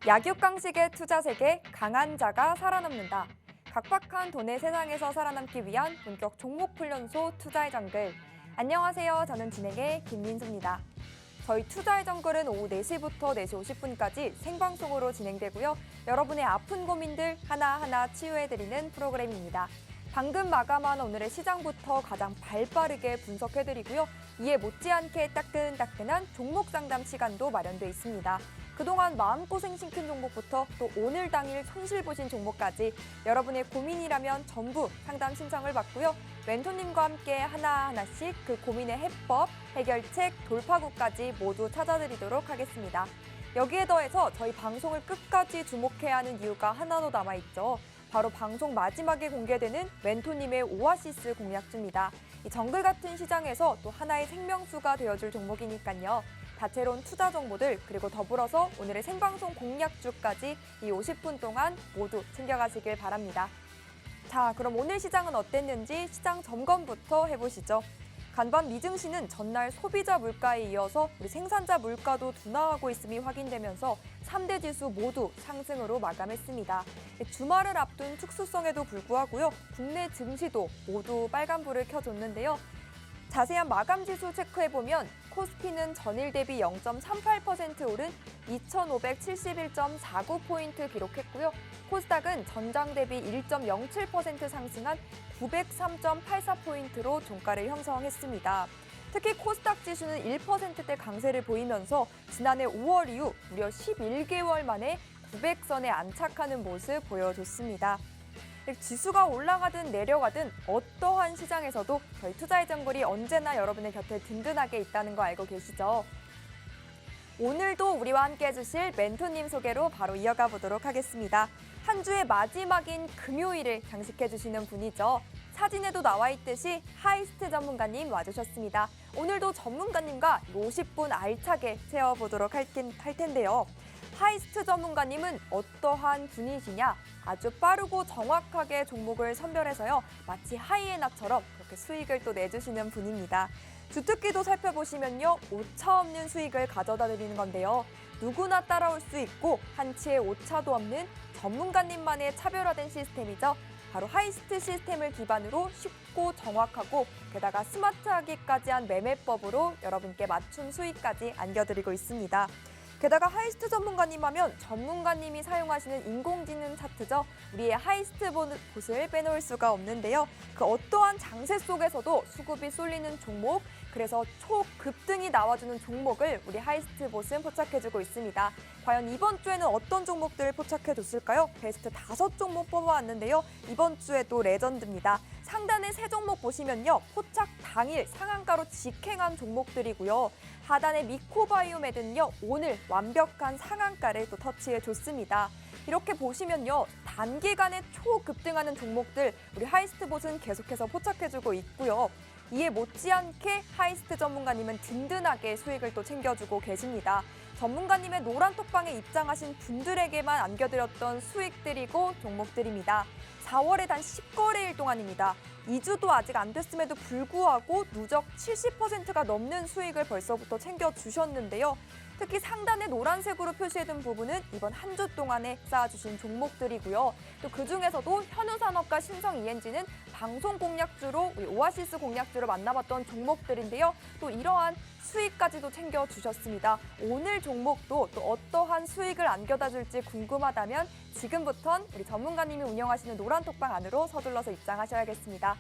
약육강식의 투자 세계 강한 자가 살아남는다. 각박한 돈의 세상에서 살아남기 위한 본격 종목훈련소 투자의 정글. 안녕하세요. 저는 진행의 김민수입니다. 저희 투자의 정글은 오후 4시부터 4시 50분까지 생방송으로 진행되고요. 여러분의 아픈 고민들 하나하나 치유해드리는 프로그램입니다. 방금 마감한 오늘의 시장부터 가장 발빠르게 분석해드리고요. 이에 못지않게 따끈따끈한 종목 상담 시간도 마련돼 있습니다. 그동안 마음고생 시킨 종목부터 또 오늘 당일 손실 보신 종목까지 여러분의 고민이라면 전부 상담 신청을 받고요. 멘토님과 함께 하나하나씩 그 고민의 해법, 해결책, 돌파구까지 모두 찾아드리도록 하겠습니다. 여기에 더해서 저희 방송을 끝까지 주목해야 하는 이유가 하나 더 남아있죠. 바로 방송 마지막에 공개되는 멘토님의 오아시스 공략주입니다. 이 정글 같은 시장에서 또 하나의 생명수가 되어줄 종목이니까요. 다채로운 투자 정보들 그리고 더불어서 오늘의 생방송 공략주까지 이 50분 동안 모두 챙겨가시길 바랍니다. 자, 그럼 오늘 시장은 어땠는지 시장 점검부터 해보시죠. 간밤 미증시는 전날 소비자 물가에 이어서 우리 생산자 물가도 둔화하고 있음이 확인되면서 3대 지수 모두 상승으로 마감했습니다. 주말을 앞둔 특수성에도 불구하고요. 국내 증시도 모두 빨간불을 켜줬는데요. 자세한 마감 지수 체크해보면 코스피는 전일 대비 0.38% 오른 2,571.49포인트 기록했고요. 코스닥은 전장 대비 1.07% 상승한 903.84포인트로 종가를 형성했습니다. 특히 코스닥 지수는 1%대 강세를 보이면서 지난해 5월 이후 무려 11개월 만에 900선에 안착하는 모습 보여줬습니다. 지수가 올라가든 내려가든 어떠한 시장에서도 저희 투자의 정글이 언제나 여러분의 곁에 든든하게 있다는 거 알고 계시죠? 오늘도 우리와 함께 해주실 멘토님 소개로 바로 이어가 보도록 하겠습니다. 한 주의 마지막인 금요일을 장식해주시는 분이죠. 사진에도 나와 있듯이 하이스트 전문가님 와주셨습니다. 오늘도 전문가님과 50분 알차게 채워보도록 할 텐데요. 하이스트 전문가님은 어떠한 분이시냐? 아주 빠르고 정확하게 종목을 선별해서요. 마치 하이에나처럼 그렇게 수익을 또 내주시는 분입니다. 주특기도 살펴보시면요. 오차 없는 수익을 가져다 드리는 건데요. 누구나 따라올 수 있고 한치의 오차도 없는 전문가님만의 차별화된 시스템이죠. 바로 하이스트 시스템을 기반으로 쉽고 정확하고 게다가 스마트하기까지 한 매매법으로 여러분께 맞춤 수익까지 안겨드리고 있습니다. 게다가 하이스트 전문가님 하면 전문가님이 사용하시는 인공지능 차트죠. 우리의 하이스트 봇을 빼놓을 수가 없는데요. 그 어떠한 장세 속에서도 수급이 쏠리는 종목, 그래서 초급등이 나와주는 종목을 우리 하이스트 봇은 포착해주고 있습니다. 과연 이번 주에는 어떤 종목들을 포착해줬을까요? 베스트 5종목 뽑아왔는데요. 이번 주에도 레전드입니다. 상단의 3종목 보시면요. 포착 당일 상한가로 직행한 종목들이고요. 하단의 미코바이오메드는요. 오늘 완벽한 상한가를 또 터치해줬습니다. 이렇게 보시면요. 단기간에 초급등하는 종목들 우리 하이스트봇은 계속해서 포착해주고 있고요. 이에 못지않게 하이스트 전문가님은 든든하게 수익을 또 챙겨주고 계십니다. 전문가님의 노란 톡방에 입장하신 분들에게만 안겨드렸던 수익들이고 종목들입니다. 4월에 단 10거래일 동안입니다. 2주도 아직 안 됐음에도 불구하고 누적 70%가 넘는 수익을 벌써부터 챙겨주셨는데요. 특히 상단에 노란색으로 표시해둔 부분은 이번 한 주 동안에 쌓아주신 종목들이고요. 또 그중에서도 현우산업과 신성 ENG는 방송 공략주로 우리 오아시스 공략주로 만나봤던 종목들인데요. 또 이러한 수익까지도 챙겨주셨습니다. 오늘 종목도 또 어떠한 수익을 안겨다 줄지 궁금하다면 지금부턴 우리 전문가님이 운영하시는 노란 톡방 안으로 서둘러서 입장하셔야겠습니다.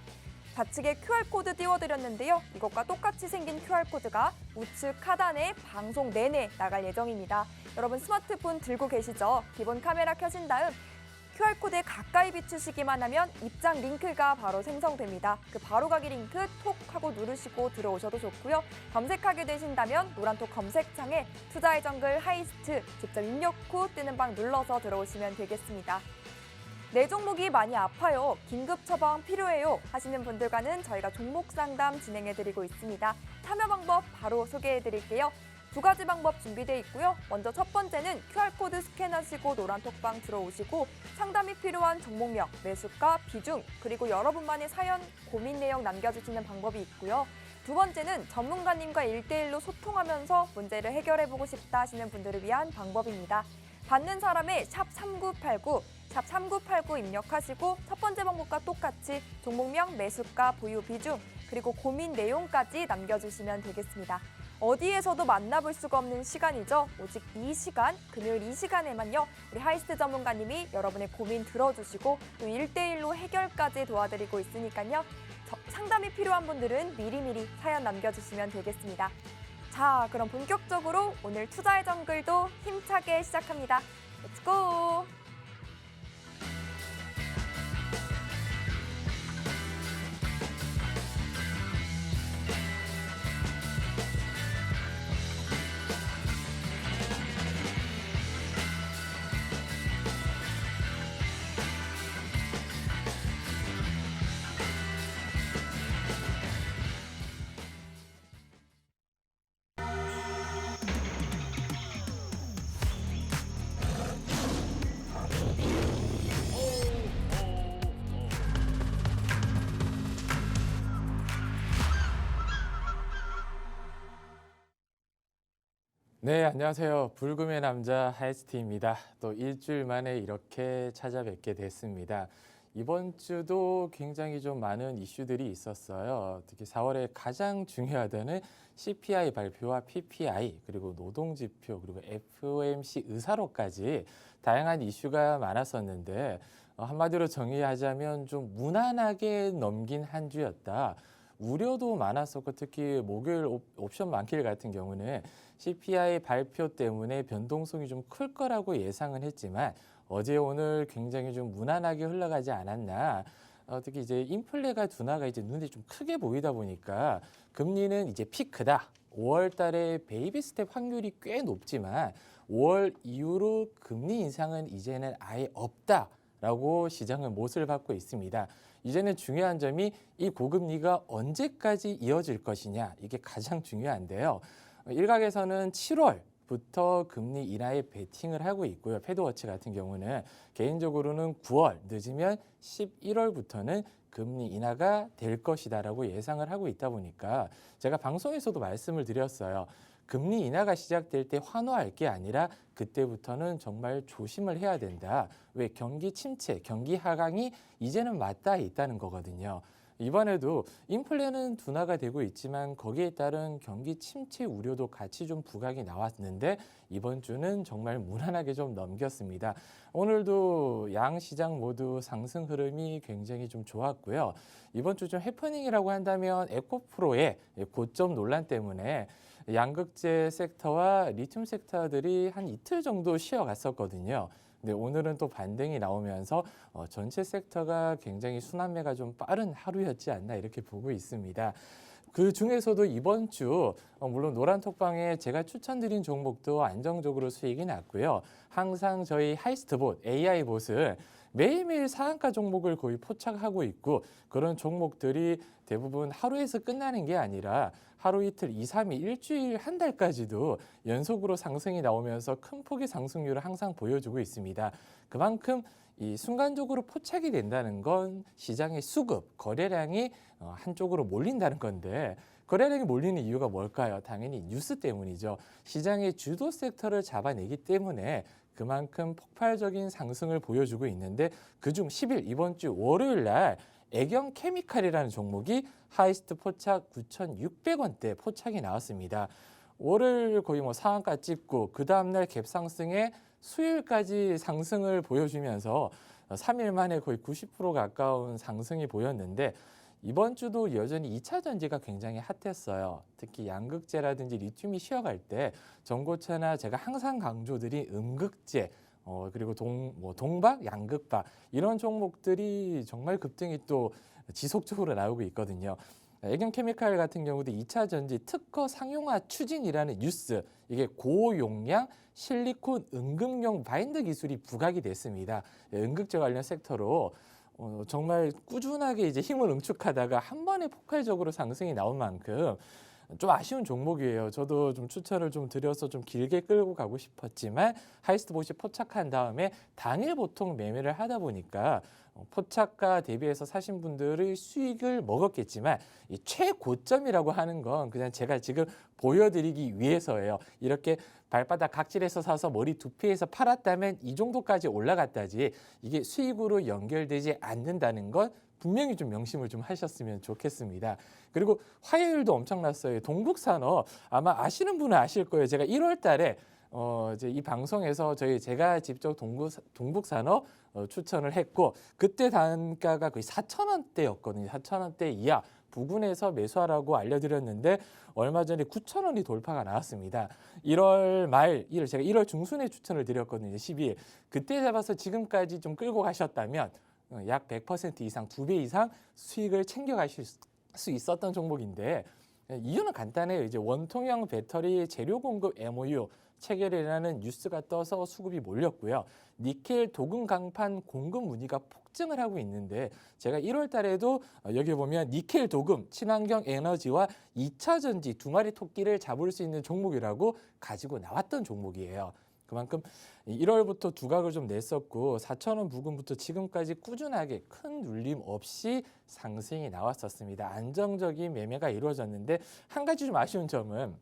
좌측에 QR코드 띄워드렸는데요. 이것과 똑같이 생긴 QR코드가 우측 하단에 방송 내내 나갈 예정입니다. 여러분 스마트폰 들고 계시죠? 기본 카메라 켜신 다음 QR코드에 가까이 비추시기만 하면 입장 링크가 바로 생성됩니다. 그 바로가기 링크 톡 하고 누르시고 들어오셔도 좋고요. 검색하게 되신다면 노란톡 검색창에 투자의 정글 하이스트 직접 입력 후 뜨는 방 눌러서 들어오시면 되겠습니다. 내 종목이 많이 아파요. 긴급 처방 필요해요. 하시는 분들과는 저희가 종목 상담 진행해드리고 있습니다. 참여 방법 바로 소개해드릴게요. 2가지 방법 준비되어 있고요. 먼저 첫 번째는 QR코드 스캔하시고 노란 톡방 들어오시고 상담이 필요한 종목명, 매수가, 비중, 그리고 여러분만의 사연, 고민 내용 남겨주시는 방법이 있고요. 두 번째는 전문가님과 1대1로 소통하면서 문제를 해결해보고 싶다 하시는 분들을 위한 방법입니다. 받는 사람의 샵 3989, 샵 3989 입력하시고 첫 번째 방법과 똑같이 종목명, 매수가, 보유 비중, 그리고 고민 내용까지 남겨주시면 되겠습니다. 어디에서도 만나볼 수가 없는 시간이죠. 오직 이 시간, 금요일 이 시간에만요. 우리 하이스트 전문가님이 여러분의 고민 들어주시고 또 1대1로 해결까지 도와드리고 있으니까요. 상담이 필요한 분들은 미리미리 사연 남겨주시면 되겠습니다. 자, 그럼 본격적으로 오늘 투자의 정글도 힘차게 시작합니다. 렛츠고! 네, 안녕하세요. 불금의 남자 하이스트입니다. 또 일주일 만에 이렇게 찾아뵙게 됐습니다. 이번 주도 굉장히 좀 많은 이슈들이 있었어요. 특히 4월에 가장 중요하다는 CPI 발표와 PPI, 그리고 노동지표, 그리고 FOMC 의사로까지 다양한 이슈가 많았었는데 한마디로 정의하자면 좀 무난하게 넘긴 한 주였다. 우려도 많았었고 특히 목요일 옵션 만킬 같은 경우는 CPI 발표 때문에 변동성이 좀 클 거라고 예상은 했지만 어제 오늘 굉장히 좀 무난하게 흘러가지 않았나. 특히 이제 인플레가 둔화가 이제 눈에 좀 크게 보이다 보니까 금리는 이제 피크다. 5월 달에 베이비 스텝 확률이 꽤 높지만 5월 이후로 금리 인상은 이제는 아예 없다라고 시장은 못을 받고 있습니다. 이제는 중요한 점이 이 고금리가 언제까지 이어질 것이냐, 이게 가장 중요한데요. 일각에서는 7월부터 금리 인하에 베팅을 하고 있고요. 패드워치 같은 경우는 개인적으로는 9월, 늦으면 11월부터는 금리 인하가 될 것이다라고 예상을 하고 있다 보니까 제가 방송에서도 말씀을 드렸어요. 금리 인하가 시작될 때 환호할 게 아니라 그때부터는 정말 조심을 해야 된다. 왜 경기 침체, 경기 하강이 이제는 맞닿아 있다는 거거든요. 이번에도 인플레는 둔화가 되고 있지만 거기에 따른 경기 침체 우려도 같이 좀 부각이 나왔는데 이번 주는 정말 무난하게 좀 넘겼습니다. 오늘도 양 시장 모두 상승 흐름이 굉장히 좀 좋았고요. 이번 주 좀 해프닝이라고 한다면 에코프로의 고점 논란 때문에 양극재 섹터와 리튬 섹터들이 한 이틀 정도 쉬어갔었거든요. 근데 오늘은 또 반등이 나오면서 전체 섹터가 굉장히 순환매가 좀 빠른 하루였지 않나 이렇게 보고 있습니다. 그 중에서도 이번 주 물론 노란톡방에 제가 추천드린 종목도 안정적으로 수익이 났고요. 항상 저희 하이스트봇, AI봇을 매일매일 상한가 종목을 거의 포착하고 있고 그런 종목들이 대부분 하루에서 끝나는 게 아니라 하루 이틀, 2, 3일, 일주일, 한 달까지도 연속으로 상승이 나오면서 큰 폭의 상승률을 항상 보여주고 있습니다. 그만큼 이 순간적으로 포착이 된다는 건 시장의 수급, 거래량이 한쪽으로 몰린다는 건데 거래량이 몰리는 이유가 뭘까요? 당연히 뉴스 때문이죠. 시장의 주도 섹터를 잡아내기 때문에 그만큼 폭발적인 상승을 보여주고 있는데 그중 10일 이번 주 월요일 날 애경 케미칼이라는 종목이 하이스트 포착 9,600원대 포착이 나왔습니다. 월요일 거의 상한가 찍고 그 다음날 갭 상승에 수요일까지 상승을 보여주면서 3일 만에 거의 90% 가까운 상승이 보였는데 이번 주도 여전히 2차 전지가 굉장히 핫했어요. 특히 양극재라든지 리튬이 쉬어갈 때 전고체나 제가 항상 강조드린 음극재 그리고 동박, 양극박 이런 종목들이 정말 급등이 또 지속적으로 나오고 있거든요. 애경케미칼 같은 경우도 2차 전지 특허 상용화 추진이라는 뉴스, 이게 고용량 실리콘 응급용 바인더 기술이 부각이 됐습니다. 응급제 관련 섹터로 정말 꾸준하게 이제 힘을 응축하다가 한 번에 폭발적으로 상승이 나온 만큼 좀 아쉬운 종목이에요. 저도 좀 추천을 좀 드려서 좀 길게 끌고 가고 싶었지만 하이스트봇이 포착한 다음에 당일 보통 매매를 하다 보니까 포착가 대비해서 사신 분들의 수익을 먹었겠지만 이 최고점이라고 하는 건 그냥 제가 지금 보여드리기 위해서예요. 이렇게 발바닥 각질에서 사서 머리 두피에서 팔았다면 이 정도까지 올라갔다지 이게 수익으로 연결되지 않는다는 건 분명히 좀 명심을 좀 하셨으면 좋겠습니다. 그리고 화요일도 엄청났어요. 동북산업 아마 아시는 분은 아실 거예요. 제가 1월 달에 이제 이 방송에서 제가 직접 동북산업 추천을 했고 그때 단가가 거의 4,000원대였거든요. 4,000원대 이하 부근에서 매수하라고 알려드렸는데 얼마 전에 9,000원이 돌파가 나왔습니다. 1월 말, 제가 1월 중순에 추천을 드렸거든요. 12일. 그때 잡아서 지금까지 좀 끌고 가셨다면 약 100% 이상, 2배 이상 수익을 챙겨가실 수 있었던 종목인데 이유는 간단해요. 이제 원통형 배터리 재료 공급 MOU 체결이라는 뉴스가 떠서 수급이 몰렸고요. 니켈 도금 강판 공급 문의가 폭증을 하고 있는데 제가 1월 달에도 여기 보면 니켈 도금, 친환경 에너지와 2차 전지 두 마리 토끼를 잡을 수 있는 종목이라고 가지고 나왔던 종목이에요. 그만큼 1월부터 두각을 좀 냈었고 4,000원 부근부터 지금까지 꾸준하게 큰 눌림 없이 상승이 나왔었습니다. 안정적인 매매가 이루어졌는데 한 가지 좀 아쉬운 점은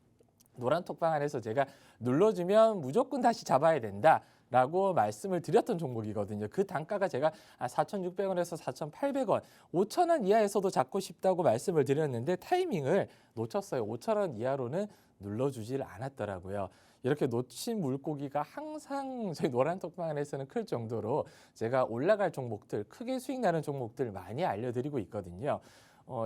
노란 톡방 안에서 제가 눌러주면 무조건 다시 잡아야 된다라고 말씀을 드렸던 종목이거든요. 그 단가가 제가 4,600원에서 4,800원, 5,000원 이하에서도 잡고 싶다고 말씀을 드렸는데 타이밍을 놓쳤어요. 5,000원 이하로는 눌러주질 않았더라고요. 이렇게 놓친 물고기가 항상 저희 노란 톡방 안에서는 클 정도로 제가 올라갈 종목들, 크게 수익 나는 종목들 많이 알려드리고 있거든요.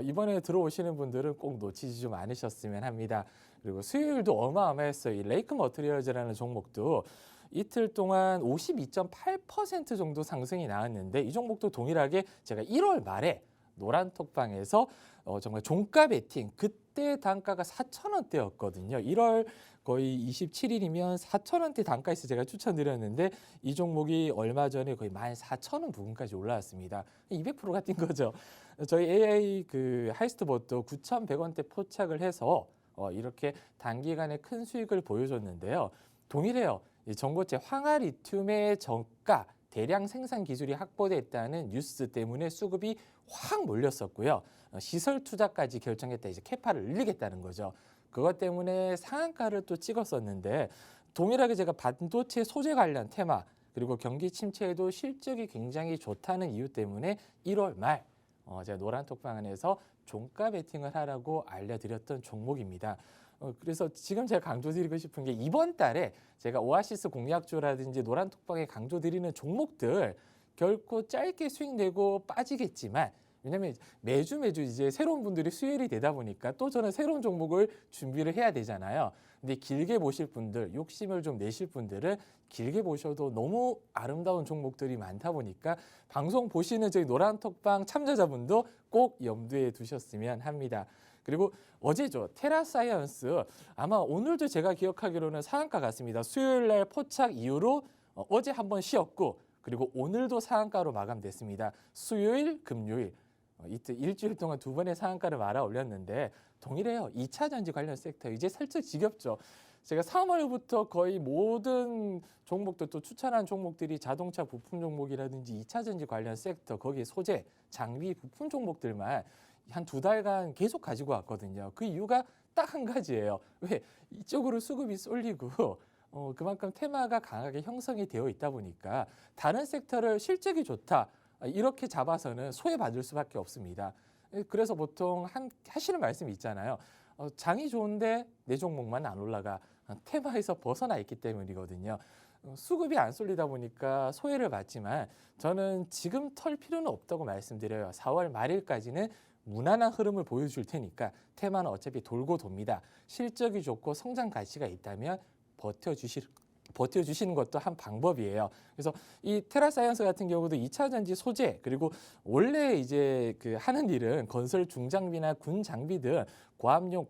이번에 들어오시는 분들은 꼭 놓치지 좀 않으셨으면 합니다. 그리고 수요일도 어마어마했어요. 이 레이크 머티리얼즈라는 종목도 이틀 동안 52.8% 정도 상승이 나왔는데 이 종목도 동일하게 제가 1월 말에 노란 톡방에서 정말 종가 베팅 그때 단가가 4,000원대였거든요. 1월 거의 27일이면 4,000원대 단가에서 제가 추천드렸는데 이 종목이 얼마 전에 거의 14,000원 부근까지 올라왔습니다. 200%가 뛴 거죠. 저희 AI 그 하이스트봇도 9,100원대 포착을 해서 이렇게 단기간에 큰 수익을 보여줬는데요. 동일해요. 이 전고체 황화리튬의 저가 대량 생산 기술이 확보됐다는 뉴스 때문에 수급이 확 몰렸었고요. 시설 투자까지 결정했다. 이제 캐파를 늘리겠다는 거죠. 그것 때문에 상한가를 또 찍었었는데 동일하게 제가 반도체 소재 관련 테마 그리고 경기 침체에도 실적이 굉장히 좋다는 이유 때문에 1월 말 제가 노란 톡방 안에서 종가 베팅을 하라고 알려드렸던 종목입니다. 그래서 지금 제가 강조드리고 싶은 게 이번 달에 제가 오아시스 공약주라든지 노란 톡방에 강조드리는 종목들 결코 짧게 수익 내고 빠지겠지만 왜냐하면 매주 이제 새로운 분들이 수혈이 되다 보니까 또 저는 새로운 종목을 준비를 해야 되잖아요. 근데 길게 보실 분들, 욕심을 좀 내실 분들은 길게 보셔도 너무 아름다운 종목들이 많다 보니까 방송 보시는 저희 노란 톡방 참여자분도 꼭 염두에 두셨으면 합니다. 그리고 어제죠. 테라사이언스 아마 오늘도 제가 기억하기로는 상한가 같습니다. 수요일 날 포착 이후로 어제 한번 쉬었고 그리고 오늘도 상한가로 마감됐습니다. 수요일, 금요일 이때 일주일 동안 두 번의 상한가를 말아 올렸는데 동일해요. 2차 전지 관련 섹터 이제 살짝 지겹죠. 제가 3월부터 거의 모든 종목들 또 추천한 종목들이 자동차 부품 종목이라든지 2차 전지 관련 섹터 거기에 소재, 장비, 부품 종목들만 한 2달간 계속 가지고 왔거든요. 그 이유가 딱 한 가지예요. 왜? 이쪽으로 수급이 쏠리고 그만큼 테마가 강하게 형성이 되어 있다 보니까 다른 섹터를 실적이 좋다. 이렇게 잡아서는 소외받을 수밖에 없습니다. 그래서 보통 하시는 말씀이 있잖아요. 장이 좋은데 내 종목만 안 올라가. 테마에서 벗어나 있기 때문이거든요. 수급이 안 쏠리다 보니까 소외를 받지만 저는 지금 털 필요는 없다고 말씀드려요. 4월 말일까지는 무난한 흐름을 보여줄 테니까 테마는 어차피 돌고 돕니다. 실적이 좋고 성장 가치가 있다면 버텨주시는 것도 한 방법이에요. 그래서 이 테라사이언스 같은 경우도 2차 전지 소재 그리고 원래 이제 그 하는 일은 건설 중장비나 군 장비 등 고압용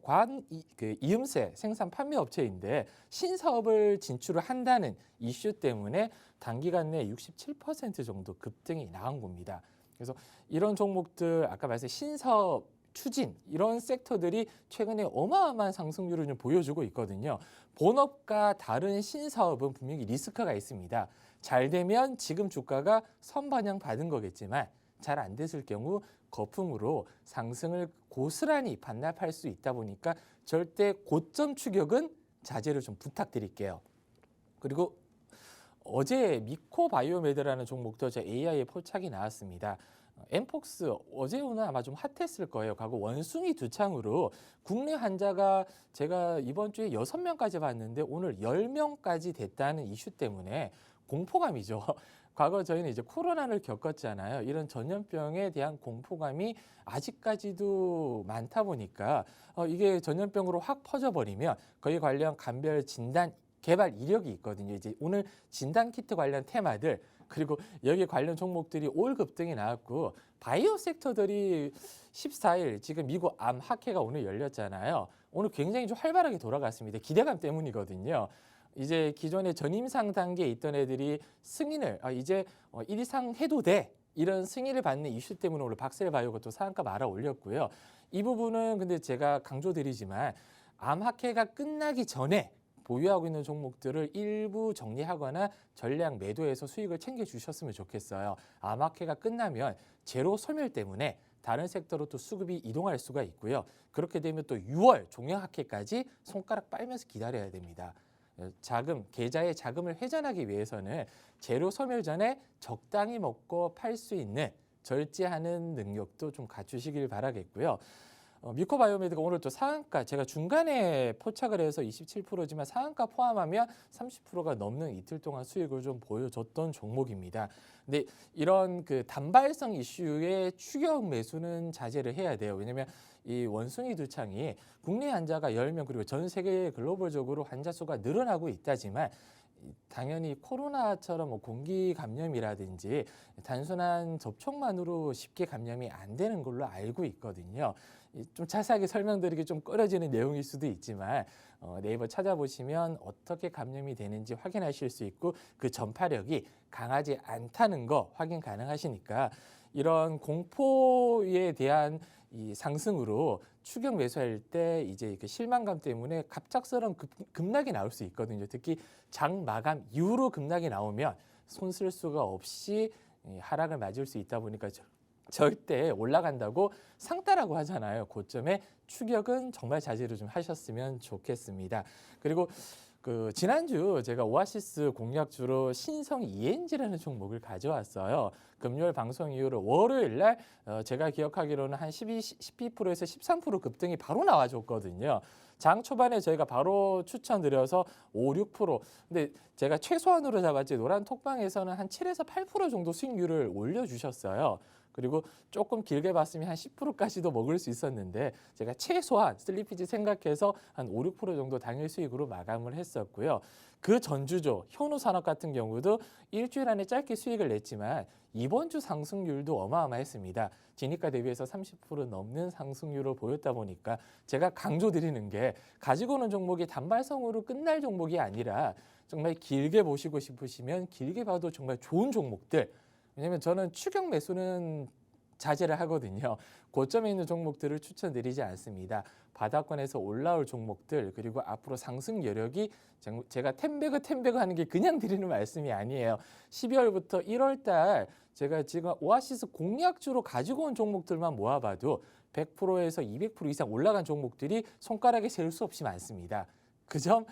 이음새 생산 판매 업체인데 신사업을 진출을 한다는 이슈 때문에 단기간 내에 67% 정도 급등이 나온 겁니다. 그래서 이런 종목들 아까 말씀 신사업 추진 이런 섹터들이 최근에 어마어마한 상승률을 좀 보여주고 있거든요. 본업과 다른 신사업은 분명히 리스크가 있습니다. 잘 되면 지금 주가가 선반영 받은 거겠지만 잘 안 됐을 경우 거품으로 상승을 고스란히 반납할 수 있다 보니까 절대 고점 추격은 자제를 좀 부탁드릴게요. 그리고 어제 미코바이오메드라는 종목도 제 AI에 포착이 나왔습니다. 엠폭스 어제 오늘 아마 좀 핫했을 거예요. 과거 원숭이 두창으로 국내 환자가 제가 이번 주에 6명까지 봤는데 오늘 10명까지 됐다는 이슈 때문에 공포감이죠. 과거 저희는 이제 코로나를 겪었잖아요. 이런 전염병에 대한 공포감이 아직까지도 많다 보니까 이게 전염병으로 확 퍼져버리면 거기 관련 감별 진단 개발 이력이 있거든요. 이제 오늘 진단 키트 관련 테마들 그리고 여기 관련 종목들이 올 급등이 나왔고 바이오 섹터들이 14일 지금 미국 암 학회가 오늘 열렸잖아요. 오늘 굉장히 좀 활발하게 돌아갔습니다. 기대감 때문이거든요. 이제 기존에 전임상 단계에 있던 애들이 승인을 이제 1 이상 해도 돼. 이런 승인을 받는 이슈 때문에 오늘 박셀바이오가 또 상한가 말아 올렸고요. 이 부분은 근데 제가 강조드리지만 암 학회가 끝나기 전에 보유하고 있는 종목들을 일부 정리하거나 전량 매도해서 수익을 챙겨주셨으면 좋겠어요. 암 학회가 끝나면 제로 소멸 때문에 다른 섹터로 또 수급이 이동할 수가 있고요. 그렇게 되면 또 6월 종영 학회까지 손가락 빨면서 기다려야 됩니다. 계좌의 자금을 회전하기 위해서는 제로 소멸 전에 적당히 먹고 팔 수 있는 절제하는 능력도 좀 갖추시길 바라겠고요. 미코바이오메드가 오늘 또 상한가 제가 중간에 포착을 해서 27%지만 상한가 포함하면 30%가 넘는 이틀 동안 수익을 좀 보여줬던 종목입니다. 근데 이런 그 단발성 이슈의 추격 매수는 자제를 해야 돼요. 왜냐하면 이 원숭이 두창이 국내 환자가 10명 그리고 전 세계 글로벌적으로 환자 수가 늘어나고 있다지만 당연히 코로나처럼 공기 감염이라든지 단순한 접촉만으로 쉽게 감염이 안 되는 걸로 알고 있거든요. 좀 자세하게 설명드리기 좀 꺼려지는 내용일 수도 있지만 네이버 찾아보시면 어떻게 감염이 되는지 확인하실 수 있고 그 전파력이 강하지 않다는 거 확인 가능하시니까 이런 공포에 대한 이 상승으로 추격 매수할 때 이제 그 실망감 때문에 갑작스러운 급락이 나올 수 있거든요. 특히 장 마감 이후로 급락이 나오면 손 쓸 수가 없이 하락을 맞을 수 있다 보니까 절대 올라간다고 상따라고 하잖아요. 고점에 추격은 정말 자제를 좀 하셨으면 좋겠습니다. 그리고 그 지난주 제가 오아시스 공략주로 신성 ENG라는 종목을 가져왔어요. 금요일 방송 이후로 월요일 날 제가 기억하기로는 한 12%에서 13% 급등이 바로 나와줬거든요. 장 초반에 저희가 바로 추천드려서 5, 6%. 근데 제가 최소한으로 잡았지 노란 톡방에서는 한 7에서 8% 정도 수익률을 올려주셨어요. 그리고 조금 길게 봤으면 한 10%까지도 먹을 수 있었는데 제가 최소한 슬리피지 생각해서 한 5, 6% 정도 당일 수익으로 마감을 했었고요. 그 전주죠. 현우산업 같은 경우도 일주일 안에 짧게 수익을 냈지만 이번 주 상승률도 어마어마했습니다. 진입가 대비해서 30% 넘는 상승률을 보였다 보니까 제가 강조드리는 게 가지고 오는 종목이 단발성으로 끝날 종목이 아니라 정말 길게 보시고 싶으시면 길게 봐도 정말 좋은 종목들 왜냐하면 저는 추격 매수는 자제를 하거든요. 고점에 있는 종목들을 추천드리지 않습니다. 바닥권에서 올라올 종목들 그리고 앞으로 상승 여력이 제가 텐베그 하는 게 그냥 드리는 말씀이 아니에요. 12월부터 1월 달 제가 지금 오아시스 공략주로 가지고 온 종목들만 모아봐도 100%에서 200% 이상 올라간 종목들이 손가락에 셀 수 없이 많습니다. 그 점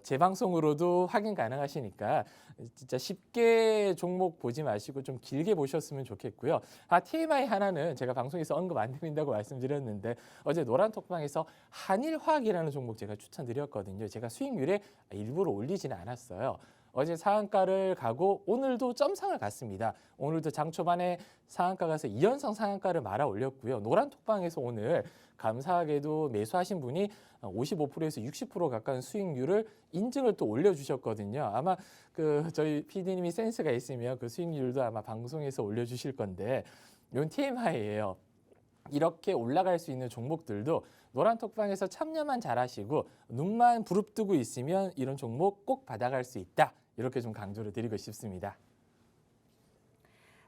제 방송으로도 확인 가능하시니까 진짜 쉽게 종목 보지 마시고 좀 길게 보셨으면 좋겠고요. TMI 하나는 제가 방송에서 언급 안 드린다고 말씀드렸는데 어제 노란톡방에서 한일화학이라는 종목 제가 추천드렸거든요. 제가 수익률에 일부러 올리지는 않았어요. 어제 상한가를 가고 오늘도 점상을 갔습니다. 오늘도 장 초반에 상한가 가서 2연성 상한가를 말아 올렸고요. 노란톡방에서 오늘 감사하게도 매수하신 분이 55%에서 60% 가까운 수익률을 인증을 또 올려주셨거든요. 아마 저희 PD님이 센스가 있으면 그 수익률도 아마 방송에서 올려주실 건데 이건 TMI예요. 이렇게 올라갈 수 있는 종목들도 노란톡방에서 참여만 잘하시고 눈만 부릅뜨고 있으면 이런 종목 꼭 받아갈 수 있다. 이렇게 좀 강조를 드리고 싶습니다.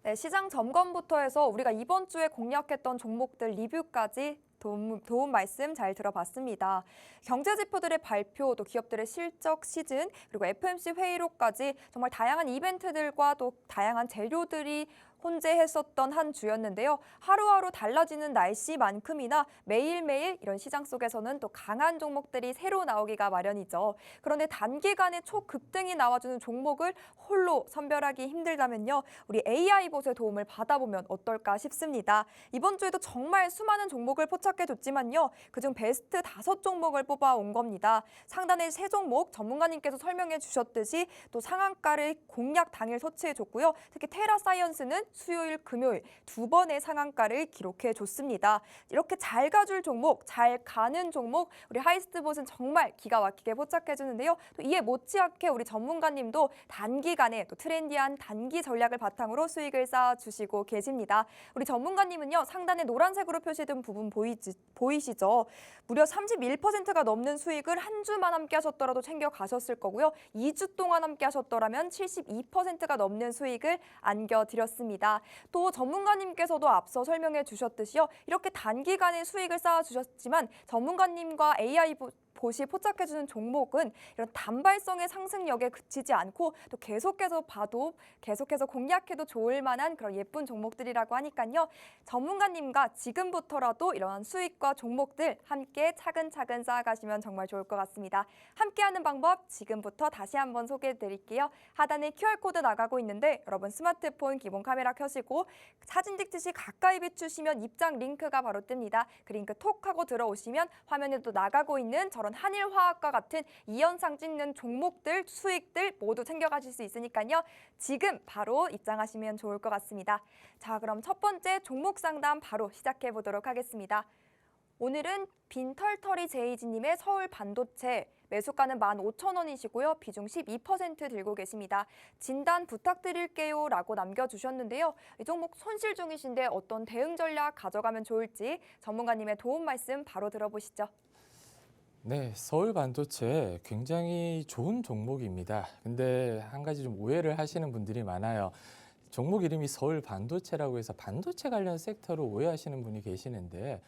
네, 시장 점검부터 해서 우리가 이번 주에 공략했던 종목들 리뷰까지 도움 말씀 잘 들어봤습니다. 경제 지표들의 발표, 또 기업들의 실적 시즌, 그리고 FMC 회의록까지 정말 다양한 이벤트들과 또 다양한 재료들이 혼재했었던 한 주였는데요. 하루하루 달라지는 날씨만큼이나 매일매일 이런 시장 속에서는 또 강한 종목들이 새로 나오기가 마련이죠. 그런데 단기간에 초급등이 나와주는 종목을 홀로 선별하기 힘들다면요. 우리 AI봇의 도움을 받아보면 어떨까 싶습니다. 이번 주에도 정말 수많은 종목을 포착해줬지만요. 그중 베스트 5종목을 뽑아온 겁니다. 상단의 3종목 전문가님께서 설명해 주셨듯이 또 상한가를 공략 당일 터치해줬고요. 특히 테라사이언스는 수요일, 금요일 2번의 상한가를 기록해줬습니다. 이렇게 잘 가줄 종목, 잘 가는 종목 우리 하이스트봇은 정말 기가 막히게 포착해주는데요. 또 이에 못지않게 우리 전문가님도 단기간에 또 트렌디한 단기 전략을 바탕으로 수익을 쌓아주시고 계십니다. 우리 전문가님은요. 상단에 노란색으로 표시된 부분 보이시죠? 무려 31%가 넘는 수익을 한 주만 함께 하셨더라도 챙겨가셨을 거고요. 2주 동안 함께 하셨더라면 72%가 넘는 수익을 안겨드렸습니다. 또 전문가님께서도 앞서 설명해 주셨듯이요. 이렇게 단기간에 수익을 쌓아주셨지만 전문가님과 AI봇이 포착해주는 종목은 이런 단발성의 상승력에 그치지 않고 또 계속해서 봐도 계속해서 공략해도 좋을 만한 그런 예쁜 종목들이라고 하니까요. 전문가님과 지금부터라도 이러한 수익과 종목들 함께 차근차근 쌓아가시면 정말 좋을 것 같습니다. 함께하는 방법 지금부터 다시 한번 소개해 드릴게요. 하단에 QR코드 나가고 있는데 여러분 스마트폰 기본 카메라 켜시고 사진 찍듯이 가까이 비추시면 입장 링크가 바로 뜹니다. 그 링크 톡 하고 들어오시면 화면에도 나가고 있는 저런 한일화학과 같은 이현상 찍는 종목들, 수익들 모두 챙겨가실 수 있으니까요. 지금 바로 입장하시면 좋을 것 같습니다. 자, 그럼 첫 번째 종목 상담 바로 시작해 보도록 하겠습니다. 오늘은 빈털터리 제이지님의 서울 반도체 매수가는 15,000원이시고요. 비중 12% 들고 계십니다. 진단 부탁드릴게요 라고 남겨주셨는데요. 이 종목 손실 중이신데 어떤 대응 전략 가져가면 좋을지 전문가님의 도움 말씀 바로 들어보시죠. 네, 서울 반도체 굉장히 좋은 종목입니다. 근데 한 가지 좀 오해를 하시는 분들이 많아요. 종목 이름이 서울 반도체라고 해서 반도체 관련 섹터로 오해하시는 분이 계시는데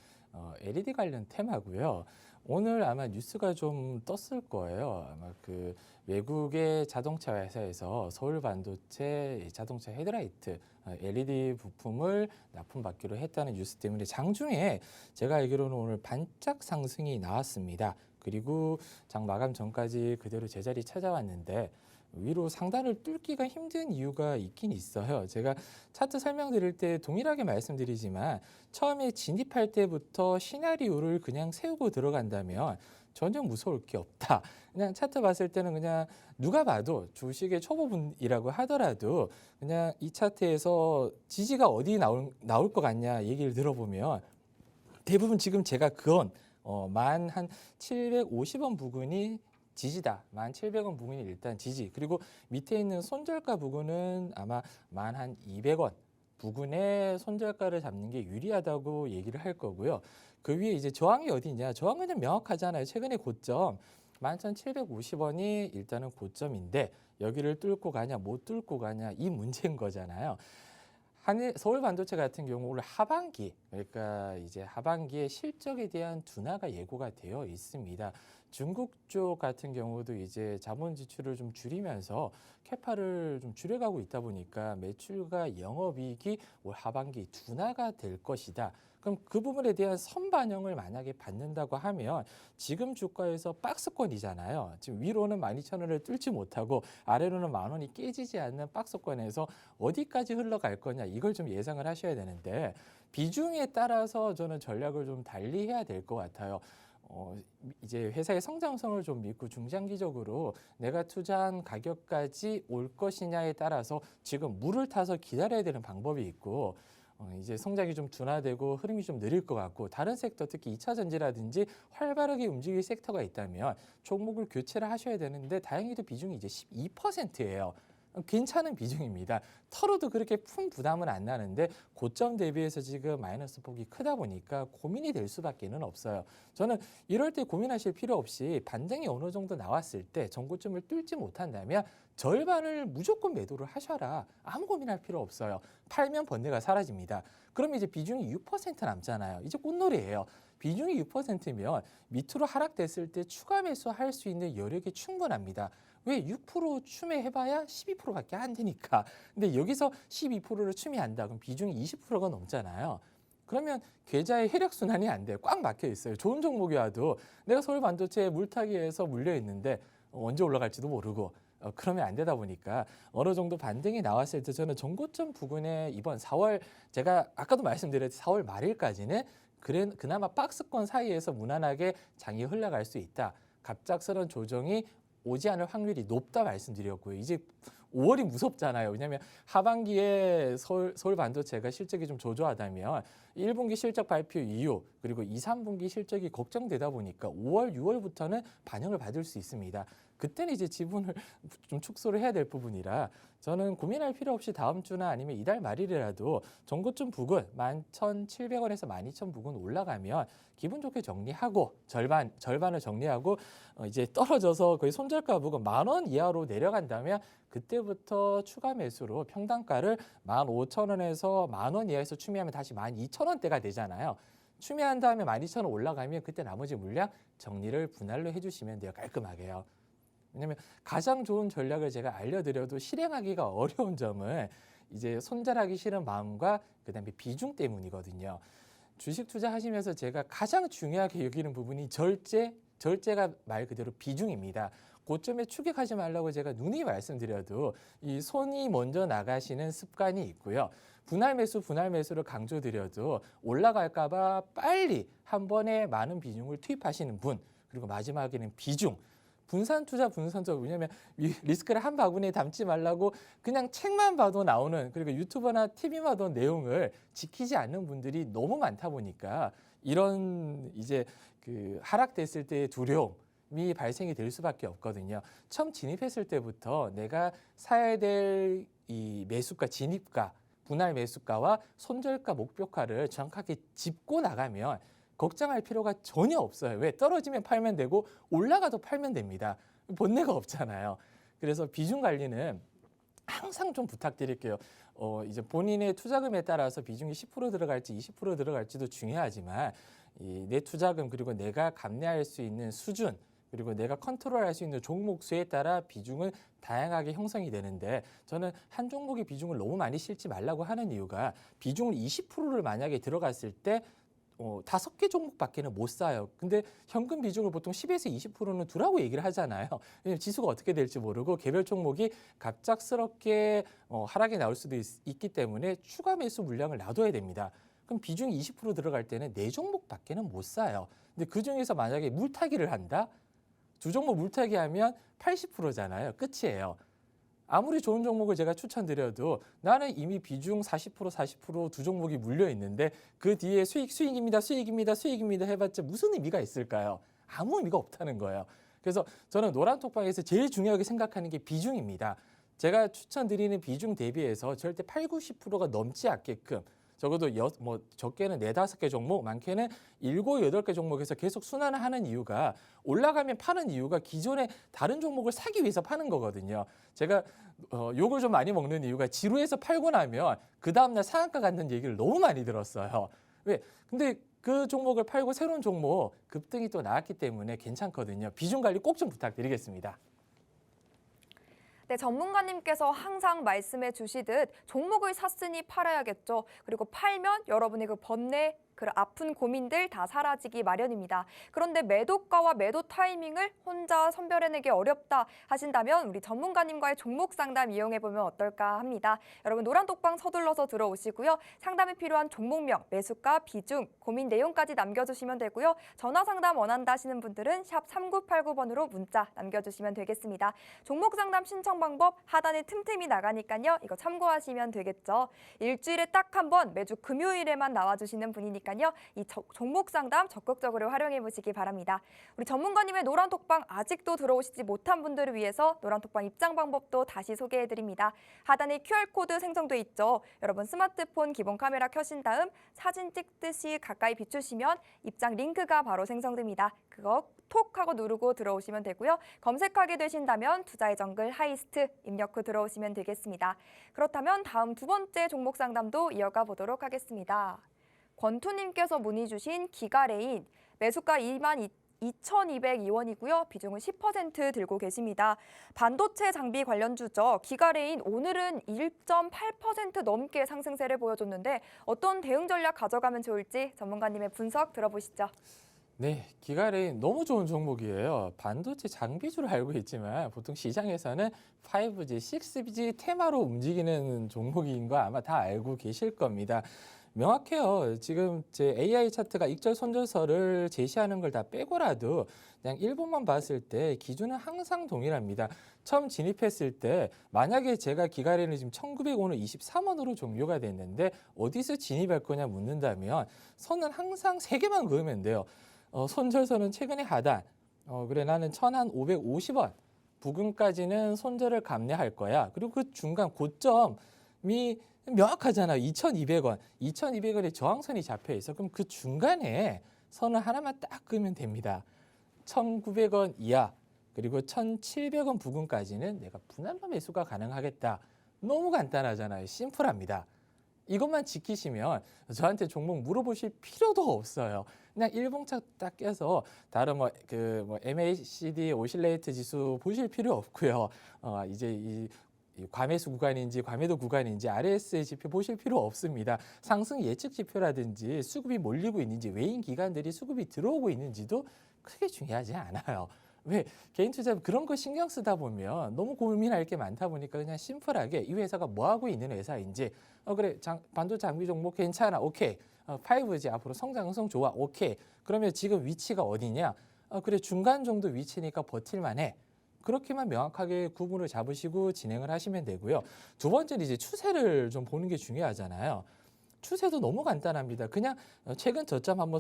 LED 관련 테마고요. 오늘 아마 뉴스가 좀 떴을 거예요. 아마 그 외국의 자동차 회사에서 서울 반도체 자동차 헤드라이트 LED 부품을 납품받기로 했다는 뉴스 때문에 장중에 제가 알기로는 오늘 반짝 상승이 나왔습니다. 그리고 장 마감 전까지 그대로 제자리 찾아왔는데 위로 상단을 뚫기가 힘든 이유가 있긴 있어요. 제가 차트 설명드릴 때 동일하게 말씀드리지만 처음에 진입할 때부터 시나리오를 그냥 세우고 들어간다면 전혀 무서울 게 없다. 그냥 차트 봤을 때는 그냥 누가 봐도 주식의 초보분이라고 하더라도 그냥 이 차트에서 지지가 어디 나올 것 같냐 얘기를 들어보면 대부분 지금 제가 그건 만 한 750원 부근이 지지다. 1,700원 부근이 일단 지지. 그리고 밑에 있는 손절가 부근은 아마 만 한 200원 부근에 손절가를 잡는 게 유리하다고 얘기를 할 거고요. 그 위에 이제 저항이 어디 있냐? 저항은 좀 명확하잖아요. 최근에 고점 11,750원이 일단은 고점인데 여기를 뚫고 가냐 못 뚫고 가냐 이 문제인 거잖아요. 서울 반도체 같은 경우 올 하반기, 그러니까 이제 하반기에 실적에 대한 둔화가 예고가 되어 있습니다. 중국 쪽 같은 경우도 이제 자본 지출을 좀 줄이면서 캐파를 좀 줄여가고 있다 보니까 매출과 영업이익이 올 하반기 둔화가 될 것이다. 그럼 그 부분에 대한 선반영을 만약에 받는다고 하면 지금 주가에서 박스권이잖아요. 지금 위로는 12,000원을 뚫지 못하고 아래로는 10,000원이 깨지지 않는 박스권에서 어디까지 흘러갈 거냐 이걸 좀 예상을 하셔야 되는데 비중에 따라서 저는 전략을 좀 달리 해야 될 것 같아요. 이제 회사의 성장성을 좀 믿고 중장기적으로 내가 투자한 가격까지 올 것이냐에 따라서 지금 물을 타서 기다려야 되는 방법이 있고 이제 성장이 좀 둔화되고 흐름이 좀 느릴 것 같고 다른 섹터 특히 2차 전지라든지 활발하게 움직일 섹터가 있다면 종목을 교체를 하셔야 되는데 다행히도 비중이 이제 12%예요. 괜찮은 비중입니다. 털어도 그렇게 큰 부담은 안 나는데 고점 대비해서 지금 마이너스 폭이 크다 보니까 고민이 될 수밖에는 없어요. 저는 이럴 때 고민하실 필요 없이 반등이 어느 정도 나왔을 때 전고점을 뚫지 못한다면 절반을 무조건 매도를 하셔라. 아무 고민할 필요 없어요. 팔면 번뇌가 사라집니다. 그럼 이제 비중이 6% 남잖아요. 이제 꽃놀이예요. 비중이 6%면 밑으로 하락됐을 때 추가 매수할 수 있는 여력이 충분합니다. 왜? 6% 추매해봐야 12%밖에 안 되니까. 근데 여기서 12%를 추매한다. 그럼 비중이 20%가 넘잖아요. 그러면 계좌의 혈액순환이 안 돼요. 꽉 막혀 있어요. 좋은 종목이 와도 내가 서울 반도체에 물타기에서 물려 있는데 언제 올라갈지도 모르고 그러면 안 되다 보니까 어느 정도 반등이 나왔을 때 저는 전고점 부근에 이번 4월 제가 아까도 말씀드렸듯이 4월 말일까지는 그나마 박스권 사이에서 무난하게 장이 흘러갈 수 있다. 갑작스러운 조정이 오지 않을 확률이 높다 말씀드렸고요. 이제 5월이 무섭잖아요. 왜냐하면 하반기에 서울 반도체가 실적이 좀 조조하다면 1분기 실적 발표 이후 그리고 2, 3분기 실적이 걱정되다 보니까 5월, 6월부터는 반영을 받을 수 있습니다. 그때는 이제 지분을 좀 축소를 해야 될 부분이라 저는 고민할 필요 없이 다음 주나 아니면 이달 말일이라도 전고점 부근 11,700원에서 12,000 부근 올라가면 기분 좋게 정리하고 절반을 정리하고 이제 떨어져서 거의 손절가 부근 10,000원 이하로 내려간다면 그때부터 추가 매수로 평단가를 15,000원에서 10,000원 이하에서 추매하면 다시 12,000원대가 되잖아요. 추매한 다음에 12,000원 올라가면 그때 나머지 물량 정리를 분할로 해주시면 돼요. 깔끔하게요. 왜냐하면 가장 좋은 전략을 제가 알려드려도 실행하기가 어려운 점은 이제 손절하기 싫은 마음과 그다음에 비중 때문이거든요. 주식 투자하시면서 제가 가장 중요하게 여기는 부분이 절제가 말 그대로 비중입니다. 고점에 추격하지 말라고 제가 누누이 말씀드려도 이 손이 먼저 나가시는 습관이 있고요. 분할 매수를 강조드려도 올라갈까 봐 빨리 한 번에 많은 비중을 투입하시는 분, 그리고 마지막에는 비중. 분산 투자 분산적 왜냐하면 리스크를 한 바구니에 담지 말라고 그냥 책만 봐도 나오는 그리고 유튜버나 TV만 봐도 내용을 지키지 않는 분들이 너무 많다 보니까 이런 이제 그 하락됐을 때의 두려움이 발생이 될 수밖에 없거든요. 처음 진입했을 때부터 내가 사야 될 이 매수가 진입가, 분할 매수가와 손절가 목표가를 정확하게 짚고 나가면 걱정할 필요가 전혀 없어요. 왜? 떨어지면 팔면 되고 올라가도 팔면 됩니다. 본네가 없잖아요. 그래서 비중 관리는 항상 좀 부탁드릴게요. 이제 본인의 투자금에 따라서 비중이 10% 들어갈지 20% 들어갈지도 중요하지만 내 투자금 그리고 내가 감내할 수 있는 수준 그리고 내가 컨트롤할 수 있는 종목 수에 따라 비중은 다양하게 형성이 되는데 저는 한 종목의 비중을 너무 많이 실지 말라고 하는 이유가 비중을 20%를 만약에 들어갔을 때 5개 종목밖에는 못 사요. 근데 현금 비중을 보통 10에서 20%는 두라고 얘기를 하잖아요. 왜냐면 지수가 어떻게 될지 모르고 개별 종목이 갑작스럽게 하락이 나올 수도 있기 때문에 추가 매수 물량을 놔둬야 됩니다. 그럼 비중이 20% 들어갈 때는 4종목밖에는 못 사요. 근데 그중에서 만약에 물타기를 한다? 2종목 물타기 하면 80%잖아요. 끝이에요. 아무리 좋은 종목을 제가 추천드려도 나는 이미 비중 40% 두 종목이 물려 있는데 그 뒤에 수익입니다 해봤자 무슨 의미가 있을까요? 아무 의미가 없다는 거예요. 그래서 저는 노란톡방에서 제일 중요하게 생각하는 게 비중입니다. 제가 추천드리는 비중 대비해서 절대 80, 90%가 넘지 않게끔 적어도 적게는 4, 5개 종목, 많게는 7, 8개 종목에서 계속 순환을 하는 이유가 올라가면 파는 이유가 기존에 다른 종목을 사기 위해서 파는 거거든요. 제가 욕을 좀 많이 먹는 이유가 지루해서 팔고 나면 그 다음날 상한가 갖는 얘기를 너무 많이 들었어요. 왜? 근데 그 종목을 팔고 새로운 종목 급등이 또 나왔기 때문에 괜찮거든요. 비중 관리 꼭 좀 부탁드리겠습니다. 네, 전문가님께서 항상 말씀해 주시듯 종목을 샀으니 팔아야겠죠. 그리고 팔면 여러분의 그 번뇌, 그 아픈 고민들 다 사라지기 마련입니다. 그런데 매도가와 매도 타이밍을 혼자 선별해내기 어렵다 하신다면 우리 전문가님과의 종목 상담 이용해보면 어떨까 합니다. 여러분 노란톡방 서둘러서 들어오시고요. 상담이 필요한 종목명, 매수가, 비중, 고민 내용까지 남겨주시면 되고요. 전화 상담 원한다 하시는 분들은 샵 3989번으로 문자 남겨주시면 되겠습니다. 종목 상담 신청 방법 하단에 틈틈이 나가니까요. 이거 참고하시면 되겠죠. 일주일에 딱 한 번 매주 금요일에만 나와주시는 분이니까 있으니까요. 이 종목 상담 적극적으로 활용해 보시기 바랍니다. 우리 전문가님의 노란톡방 아직도 들어오시지 못한 분들을 위해서 노란톡방 입장 방법도 다시 소개해 드립니다. 하단에 QR코드 생성돼 있죠. 여러분 스마트폰 기본 카메라 켜신 다음 사진 찍듯이 가까이 비추시면 입장 링크가 바로 생성됩니다. 그거 톡 하고 누르고 들어오시면 되고요. 검색하게 되신다면 투자의 정글 하이스트 입력 후 들어오시면 되겠습니다. 그렇다면 다음 두 번째 종목 상담도 이어가 보도록 하겠습니다. 권투님께서 문의 주신 기가레인 매수가 22,202원이고요. 비중은 10% 들고 계십니다. 반도체 장비 관련주죠. 기가레인 오늘은 1.8% 넘게 상승세를 보여줬는데 어떤 대응 전략 가져가면 좋을지 전문가님의 분석 들어보시죠. 네, 기가레인 너무 좋은 종목이에요. 반도체 장비주로 알고 있지만 보통 시장에서는 5G, 6G 테마로 움직이는 종목인 거 아마 다 알고 계실 겁니다. 명확해요. 지금 제 AI 차트가 익절 손절설을 제시하는 걸 다 빼고라도 그냥 일본만 봤을 때 기준은 항상 동일합니다. 처음 진입했을 때 만약에 제가 기가레인을 지금 1900원을 23원으로 종료가 됐는데 어디서 진입할 거냐 묻는다면 선은 항상 3개만 그으면 돼요. 손절선은 최근에 하단. 그래 나는 1,550원 부근까지는 손절을 감내할 거야. 그리고 그 중간 고점이 명확하잖아요. 2,200원. 2,200원에 저항선이 잡혀 있어. 그럼 그 중간에 선을 하나만 딱 그으면 됩니다. 1,900원 이하 그리고 1,700원 부근까지는 내가 분할로 매수가 가능하겠다. 너무 간단하잖아요. 심플합니다. 이것만 지키시면 저한테 종목 물어보실 필요도 없어요. 그냥 일봉차 딱 깨서 다른 MACD 오실레이트 지수 보실 필요 없고요. 이제 이 과매수 구간인지 과매도 구간인지 RSI 지표 보실 필요 없습니다. 상승 예측 지표라든지 수급이 몰리고 있는지 외인 기관들이 수급이 들어오고 있는지도 크게 중요하지 않아요. 왜 개인 투자 그런 거 신경 쓰다 보면 너무 고민할 게 많다 보니까 그냥 심플하게 이 회사가 뭐 하고 있는 회사인지 그래 반도체 장비 종목 괜찮아 오케이 5G 앞으로 성장 형성 좋아 오케이 그러면 지금 위치가 어디냐 그래 중간 정도 위치니까 버틸만해 그렇게만 명확하게 구분을 잡으시고 진행을 하시면 되고요. 두 번째는 이제 추세를 좀 보는 게 중요하잖아요. 추세도 너무 간단합니다. 그냥 최근 저점 한번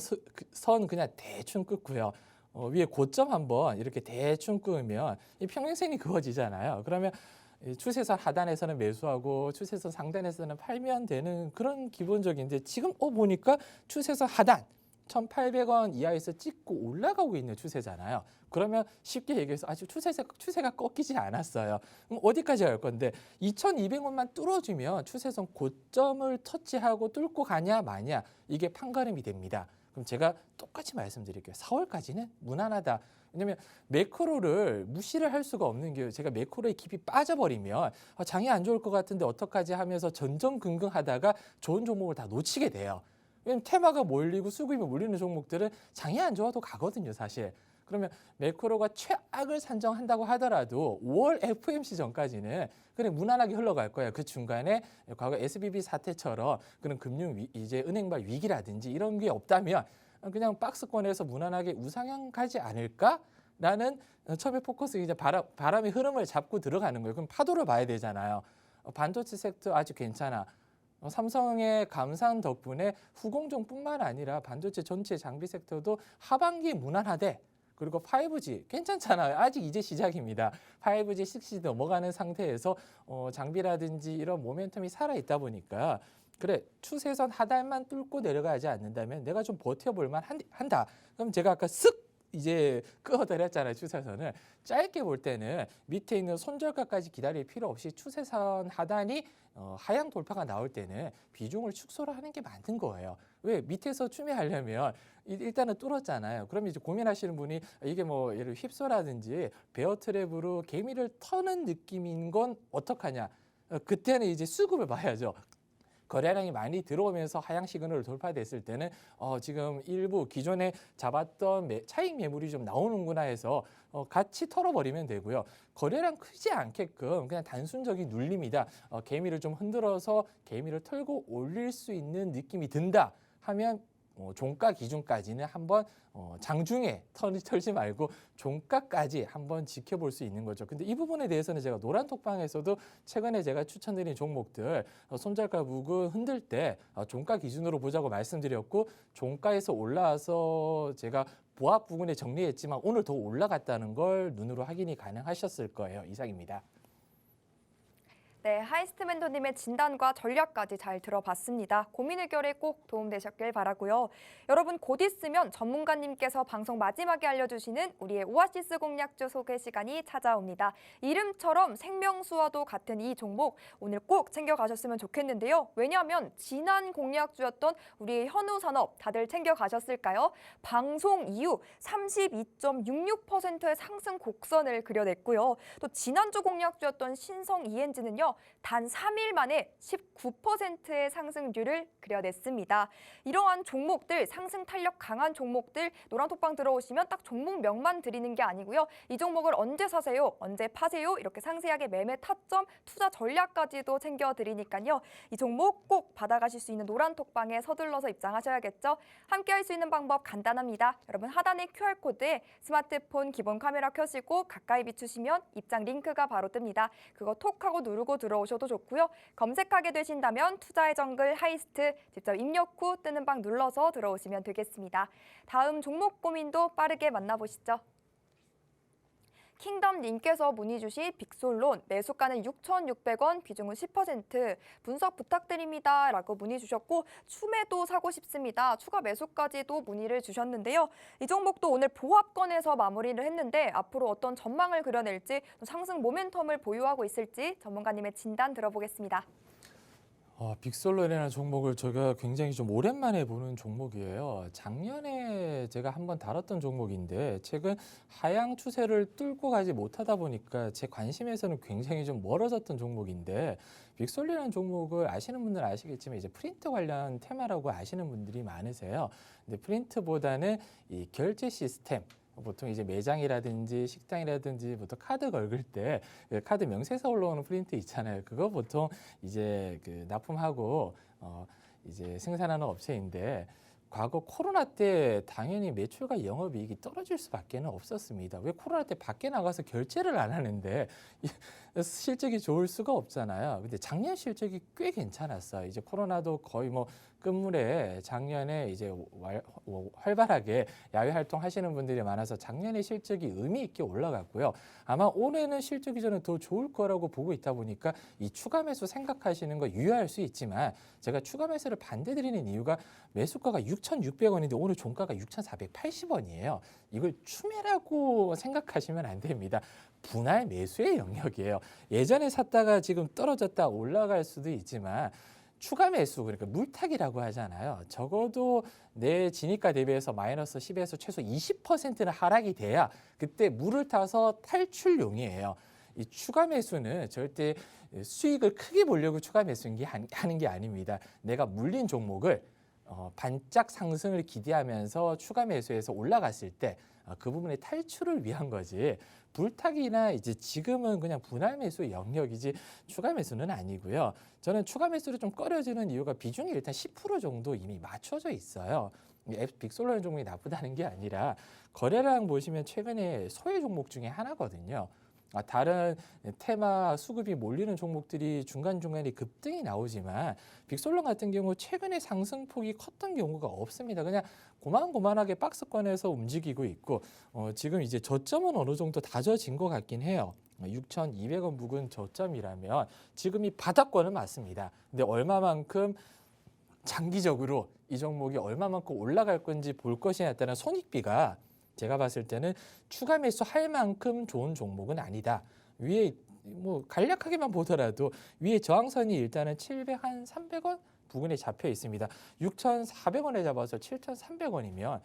선 그냥 대충 긋고요. 위에 고점 한번 이렇게 대충 끄면 이 평행선이 그어지잖아요. 그러면 추세선 하단에서는 매수하고 추세선 상단에서는 팔면 되는 그런 기본적인데 지금 보니까 추세선 하단 1,800원 이하에서 찍고 올라가고 있는 추세잖아요. 그러면 쉽게 얘기해서 아직 추세가 꺾이지 않았어요. 그럼 어디까지 갈 건데 2,200원만 뚫어주면 추세선 고점을 터치하고 뚫고 가냐 마냐 이게 판가름이 됩니다. 그럼 제가 똑같이 말씀드릴게요. 4월까지는 무난하다. 왜냐하면 매크로를 무시를 할 수가 없는 게 제가 매크로에 깊이 빠져버리면 장이 안 좋을 것 같은데 어떡하지 하면서 전전긍긍하다가 좋은 종목을 다 놓치게 돼요. 왜냐면 테마가 몰리고 수급이 몰리는 종목들은 장이 안 좋아도 가거든요, 사실. 그러면 매크로가 최악을 산정한다고 하더라도 5월 FOMC 전까지는 그래 무난하게 흘러갈 거예요. 그 중간에 과거 SBB 사태처럼 그런 이제 은행발 위기라든지 이런 게 없다면 그냥 박스권에서 무난하게 우상향 가지 않을까라는 처음에 포커스 이제 바람의 흐름을 잡고 들어가는 거예요. 그럼 파도를 봐야 되잖아요. 반도체 섹터 아주 괜찮아. 삼성의 감산 덕분에 후공정뿐만 아니라 반도체 전체 장비 섹터도 하반기에 무난하대. 그리고 5G 괜찮잖아요. 아직 이제 시작입니다. 5G, 6G 넘어가는 상태에서 장비라든지 이런 모멘텀이 살아있다 보니까 그래 추세선 하단만 뚫고 내려가지 않는다면 내가 좀 버텨볼만 한다. 그럼 제가 아까 쓱 이제 끄어드렸잖아요. 추세선을. 짧게 볼 때는 밑에 있는 손절가까지 기다릴 필요 없이 추세선 하단이 하향 돌파가 나올 때는 비중을 축소를 하는 게 맞는 거예요. 왜? 밑에서 추매하려면 일단은 뚫었잖아요. 그럼 이제 고민하시는 분이 이게 뭐 예를 휩소라든지 베어 트랩으로 개미를 터는 느낌인 건 어떡하냐. 그때는 이제 수급을 봐야죠. 거래량이 많이 들어오면서 하향 시그널을 돌파됐을 때는 지금 일부 기존에 잡았던 차익 매물이 좀 나오는구나 해서 같이 털어버리면 되고요. 거래량 크지 않게끔 그냥 단순적인 눌림이다. 개미를 좀 흔들어서 개미를 털고 올릴 수 있는 느낌이 든다 하면 종가 기준까지는 한번 장중에 털지 말고 종가까지 한번 지켜볼 수 있는 거죠. 근데 이 부분에 대해서는 제가 노란톡방에서도 최근에 제가 추천드린 종목들 손절가 부근 흔들 때 종가 기준으로 보자고 말씀드렸고 종가에서 올라와서 제가 보합 부근에 정리했지만 오늘 더 올라갔다는 걸 눈으로 확인이 가능하셨을 거예요. 이상입니다. 네, 하이스트 멘토님의 진단과 전략까지 잘 들어봤습니다. 고민 해결에 꼭 도움되셨길 바라고요. 여러분 곧 있으면 전문가님께서 방송 마지막에 알려주시는 우리의 오아시스 공략주 소개 시간이 찾아옵니다. 이름처럼 생명수와도 같은 이 종목 오늘 꼭 챙겨가셨으면 좋겠는데요. 왜냐하면 지난 공략주였던 우리의 현우산업 다들 챙겨가셨을까요? 방송 이후 32.66%의 상승 곡선을 그려냈고요. 또 지난주 공략주였던 신성 ENG는요. 단 3일 만에 19%의 상승률을 그려냈습니다. 이러한 종목들, 상승 탄력 강한 종목들 노란톡방 들어오시면 딱 종목명만 드리는 게 아니고요. 이 종목을 언제 사세요? 언제 파세요? 이렇게 상세하게 매매 타점, 투자 전략까지도 챙겨드리니까요. 이 종목 꼭 받아가실 수 있는 노란톡방에 서둘러서 입장하셔야겠죠. 함께할 수 있는 방법 간단합니다. 여러분 하단의 QR코드에 스마트폰 기본 카메라 켜시고 가까이 비추시면 입장 링크가 바로 뜹니다. 그거 톡 하고 누르고 들어오셔도 좋고요. 검색하게 되신다면 투자의 정글 하이스트 직접 입력 후 뜨는 방 눌러서 들어오시면 되겠습니다. 다음 종목 고민도 빠르게 만나보시죠. 킹덤님께서 문의 주신 빅솔론 매수가는 6,600원, 비중은 10%, 분석 부탁드립니다 라고 문의 주셨고 추매도 사고 싶습니다. 추가 매수까지도 문의를 주셨는데요. 이 종목도 오늘 보합권에서 마무리를 했는데 앞으로 어떤 전망을 그려낼지 또 상승 모멘텀을 보유하고 있을지 전문가님의 진단 들어보겠습니다. 빅솔론이라는 종목을 제가 굉장히 좀 오랜만에 보는 종목이에요. 작년에 제가 한번 다뤘던 종목인데 최근 하향 추세를 뚫고 가지 못하다 보니까 제 관심에서는 굉장히 좀 멀어졌던 종목인데 빅솔이라는 종목을 아시는 분들은 아시겠지만 이제 프린트 관련 테마라고 아시는 분들이 많으세요. 근데 프린트보다는 이 결제 시스템 보통 이제 매장이라든지 식당이라든지 보통 카드 긁을 때 카드 명세서 올라오는 프린트 있잖아요. 그거 보통 이제 그 납품하고 이제 생산하는 업체인데 과거 코로나 때 당연히 매출과 영업이익이 떨어질 수밖에 없었습니다. 왜 코로나 때 밖에 나가서 결제를 안 하는데 실적이 좋을 수가 없잖아요. 근데 작년 실적이 꽤 괜찮았어요. 이제 코로나도 거의 뭐 끝물에 작년에 이제 활발하게 야외 활동하시는 분들이 많아서 작년에 실적이 의미 있게 올라갔고요. 아마 올해는 실적이 저는 더 좋을 거라고 보고 있다 보니까 이 추가 매수 생각하시는 거 유효할 수 있지만 제가 추가 매수를 반대드리는 이유가 매수가가 6,600원인데 오늘 종가가 6,480원이에요. 이걸 추매라고 생각하시면 안 됩니다. 분할 매수의 영역이에요. 예전에 샀다가 지금 떨어졌다 올라갈 수도 있지만 추가 매수, 그러니까 물타기라고 하잖아요. 적어도 내 진입가 대비해서 마이너스 10에서 최소 20%는 하락이 돼야 그때 물을 타서 탈출용이에요. 이 추가 매수는 절대 수익을 크게 보려고 추가 하는 게 아닙니다. 내가 물린 종목을 반짝 상승을 기대하면서 추가 매수해서 올라갔을 때 그 부분의 탈출을 위한 거지. 불타기나 이제 지금은 그냥 분할 매수 영역이지 추가 매수는 아니고요. 저는 추가 매수를 좀 꺼려지는 이유가 비중이 일단 10% 정도 이미 맞춰져 있어요. 빅솔론 종목이 나쁘다는 게 아니라 거래량 보시면 최근에 소외 종목 중에 하나거든요. 다른 테마 수급이 몰리는 종목들이 중간중간에 급등이 나오지만 빅솔론 같은 경우 최근에 상승폭이 컸던 경우가 없습니다. 그냥 고만고만하게 박스권에서 움직이고 있고 지금 이제 저점은 어느 정도 다져진 것 같긴 해요. 6,200원 부근 저점이라면 지금이 바닥권은 맞습니다. 근데 얼마만큼 장기적으로 이 종목이 얼마만큼 올라갈 건지 볼 것이냐에 따른 손익비가 제가 봤을 때는 추가 매수할 만큼 좋은 종목은 아니다. 위에 뭐 간략하게만 보더라도 위에 저항선이 일단은 300원 부근에 잡혀 있습니다. 6,400원에 잡아서 7,300원이면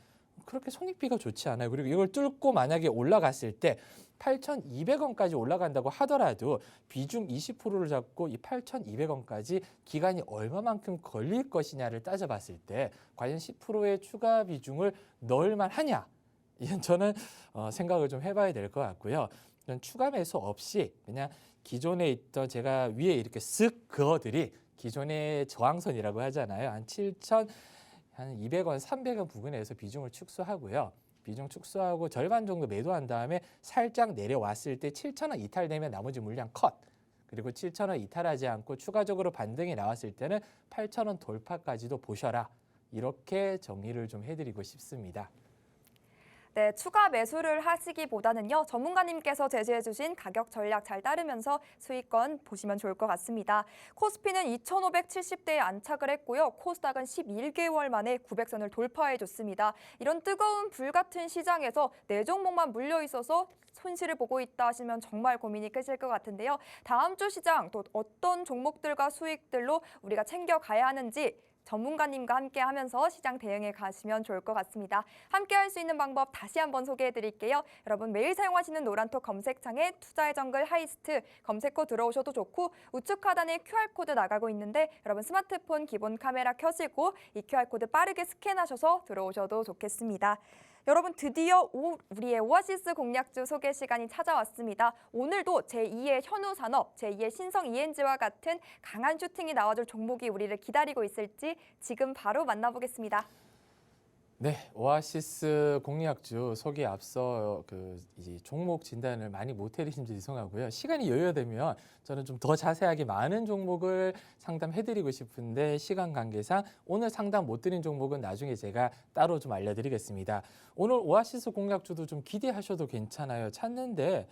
그렇게 손익비가 좋지 않아요. 그리고 이걸 뚫고 만약에 올라갔을 때 8,200원까지 올라간다고 하더라도 비중 20%를 잡고 이 8,200원까지 기간이 얼마만큼 걸릴 것이냐를 따져봤을 때 과연 10%의 추가 비중을 넣을 만하냐? 이건 저는 생각을 좀 해봐야 될 것 같고요. 추가 매수 없이 그냥 기존에 있던 제가 위에 이렇게 쓱 그어들이 기존의 저항선이라고 하잖아요. 한 한 200원, 300원 부근에서 비중을 축소하고요. 비중 축소하고 절반 정도 매도한 다음에 살짝 내려왔을 때 7,000원 이탈되면 나머지 물량 컷. 그리고 7,000원 이탈하지 않고 추가적으로 반등이 나왔을 때는 8,000원 돌파까지도 보셔라. 이렇게 정리를 좀 해드리고 싶습니다. 네, 추가 매수를 하시기보다는요, 전문가님께서 제시해주신 가격 전략 잘 따르면서 수익권 보시면 좋을 것 같습니다. 코스피는 2,570대에 안착을 했고요. 코스닥은 11개월 만에 900선을 돌파해줬습니다. 이런 뜨거운 불 같은 시장에서 네 종목만 물려 있어서 손실을 보고 있다 하시면 정말 고민이 크실 것 같은데요. 다음 주 시장 또 어떤 종목들과 수익들로 우리가 챙겨가야 하는지 전문가님과 함께 하면서 시장 대응에 가시면 좋을 것 같습니다. 함께 할 수 있는 방법 다시 한번 소개해 드릴게요. 여러분 매일 사용하시는 노란톡 검색창에 투자의 정글 하이스트 검색어 들어오셔도 좋고 우측 하단에 QR코드 나가고 있는데 여러분 스마트폰 기본 카메라 켜시고 이 QR코드 빠르게 스캔하셔서 들어오셔도 좋겠습니다. 여러분 드디어 우리의 오아시스 공략주 소개 시간이 찾아왔습니다. 오늘도 제2의 현우산업, 제2의 신성 ENG와 같은 강한 슈팅이 나와줄 종목이 우리를 기다리고 있을지 지금 바로 만나보겠습니다. 네, 오아시스 공략주 소개 앞서 이제 종목 진단을 많이 못 해드린 점 죄송하고요. 시간이 여유되면 저는 좀 더 자세하게 많은 종목을 상담해드리고 싶은데 시간 관계상 오늘 상담 못 드린 종목은 나중에 제가 따로 좀 알려드리겠습니다. 오늘 오아시스 공략주도 좀 기대하셔도 괜찮아요. 찾는데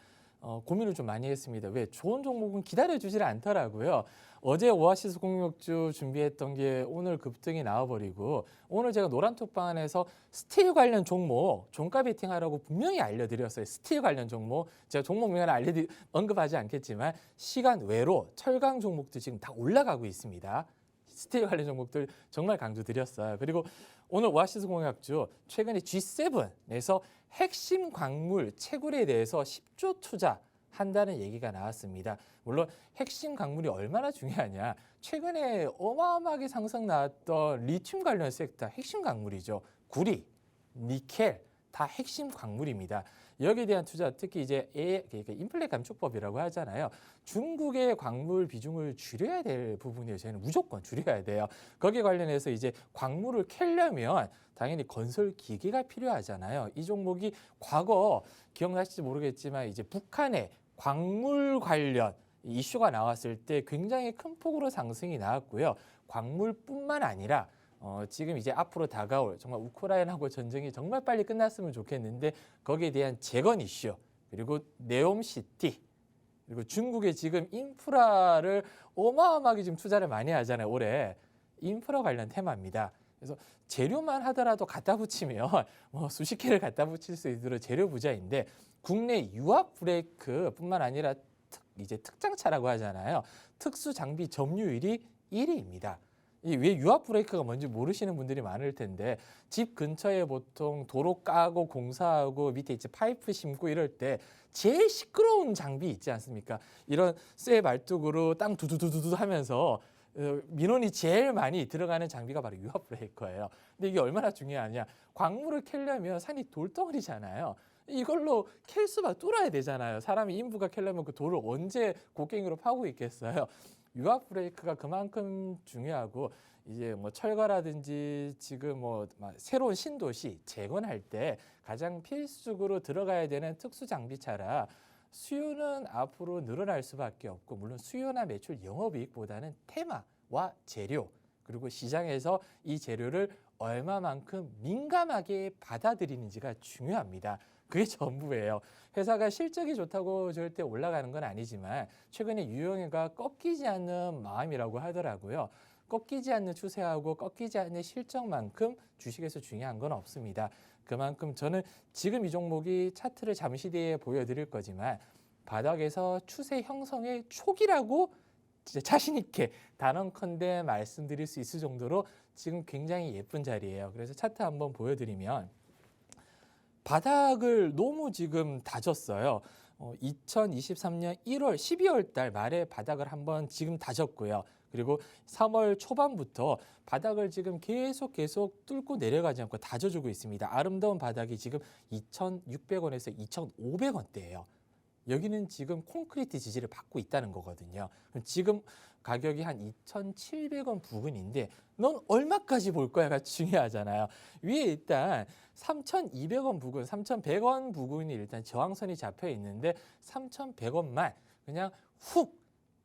고민을 좀 많이 했습니다. 왜? 좋은 종목은 기다려주질 않더라고요. 어제 오아시스 공략주 준비했던 게 오늘 급등이 나와버리고 오늘 제가 노란톡방 안에서 스틸 관련 종목 종가 베팅하라고 분명히 알려드렸어요. 스틸 관련 종목. 제가 종목명을 언급하지 않겠지만 시간 외로 철강 종목도 지금 다 올라가고 있습니다. 스틸 관련 종목들 정말 강조드렸어요. 그리고 오늘 오아시스 공략주 최근에 G7에서 핵심 광물 채굴에 대해서 10조 투자한다는 얘기가 나왔습니다. 물론 핵심 광물이 얼마나 중요하냐. 최근에 어마어마하게 상승 나왔던 리튬 관련 섹터 핵심 광물이죠. 구리, 니켈 다 핵심 광물입니다. 여기에 대한 투자 특히 이제 그러니까 인플레 감축법이라고 하잖아요. 중국의 광물 비중을 줄여야 될 부분이에요. 저희는 무조건 줄여야 돼요. 거기에 관련해서 이제 광물을 캐려면 당연히 건설 기계가 필요하잖아요. 이 종목이 과거 기억나실지 모르겠지만 이제 북한의 광물 관련 이슈가 나왔을 때 굉장히 큰 폭으로 상승이 나왔고요. 광물뿐만 아니라 지금 이제 앞으로 다가올 정말 우크라이나하고 전쟁이 정말 빨리 끝났으면 좋겠는데 거기에 대한 재건 이슈 그리고 네옴시티 그리고 중국의 지금 인프라를 어마어마하게 지금 투자를 많이 하잖아요. 올해 인프라 관련 테마입니다. 그래서 재료만 하더라도 갖다 붙이면 수십 개를 갖다 붙일 수 있도록 재료 부자인데 국내 유압 브레이크뿐만 아니라 이제 특장차라고 하잖아요. 특수 장비 점유율이 1위입니다. 왜 유압 브레이크가 뭔지 모르시는 분들이 많을 텐데 집 근처에 보통 도로 까고 공사하고 밑에 이제 파이프 심고 이럴 때 제일 시끄러운 장비 있지 않습니까? 이런 쇠 말뚝으로 땅 두두두두 하면서 민원이 제일 많이 들어가는 장비가 바로 유압 브레이커예요. 근데 이게 얼마나 중요하냐? 광물을 캐려면 산이 돌덩어리잖아요. 이걸로 캘 수밖에 뚫어야 되잖아요. 사람이 인부가 캐려면 그 돌을 언제 곡괭이로 파고 있겠어요. 유압 브레이크가 그만큼 중요하고 이제 뭐 철거라든지 지금 뭐 새로운 신도시 재건할 때 가장 필수적으로 들어가야 되는 특수 장비차라 수요는 앞으로 늘어날 수밖에 없고 물론 수요나 매출 영업이익보다는 테마와 재료 그리고 시장에서 이 재료를 얼마만큼 민감하게 받아들이는지가 중요합니다. 그게 전부예요. 회사가 실적이 좋다고 절대 올라가는 건 아니지만 최근에 유형해가 꺾이지 않는 마음이라고 하더라고요. 꺾이지 않는 추세하고 꺾이지 않는 실적만큼 주식에서 중요한 건 없습니다. 그만큼 저는 지금 이 종목이 차트를 잠시 뒤에 보여드릴 거지만 바닥에서 추세 형성의 초기라고 진짜 자신 있게 단언컨대 말씀드릴 수 있을 정도로 지금 굉장히 예쁜 자리예요. 그래서 차트 한번 보여드리면 바닥을 너무 지금 다졌어요. 2023년 1월, 12월 달 말에 바닥을 한번 지금 다졌고요. 그리고 3월 초반부터 바닥을 지금 계속 뚫고 내려가지 않고 다져주고 있습니다. 아름다운 바닥이 지금 2,600원에서 2,500원대예요. 여기는 지금 콘크리트 지지를 받고 있다는 거거든요. 그럼 지금 가격이 한 2,700원 부근인데 넌 얼마까지 볼 거야가 중요하잖아요. 위에 일단 3,200원 부근, 3,100원 부근이 일단 저항선이 잡혀 있는데 3,100원만 그냥 훅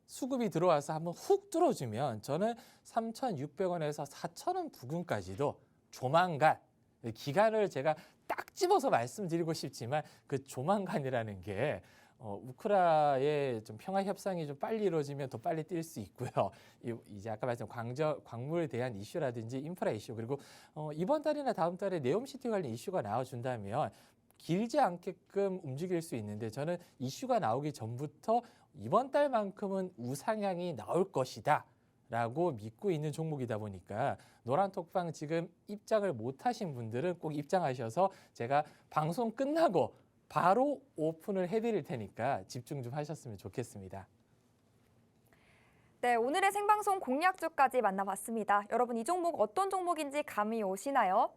수급이 들어와서 한번 훅 뚫어주면 저는 3,600원에서 4,000원 부근까지도 조만간 기간을 제가 딱 집어서 말씀드리고 싶지만 그 조만간이라는 게 우크라의 좀 평화 협상이 좀 빨리 이루어지면 더 빨리 뛸 수 있고요. 이제 아까 말씀 광물에 대한 이슈라든지 인프라 이슈 그리고 이번 달이나 다음 달에 네옴시티 관련 이슈가 나와준다면 길지 않게끔 움직일 수 있는데 저는 이슈가 나오기 전부터 이번 달만큼은 우상향이 나올 것이다. 라고 믿고 있는 종목이다 보니까 노란톡방 지금 입장을 못 하신 분들은 꼭 입장하셔서 제가 방송 끝나고 바로 오픈을 해드릴 테니까 집중 좀 하셨으면 좋겠습니다. 네, 오늘의 생방송 공략주까지 만나봤습니다. 여러분 이 종목 어떤 종목인지 감이 오시나요?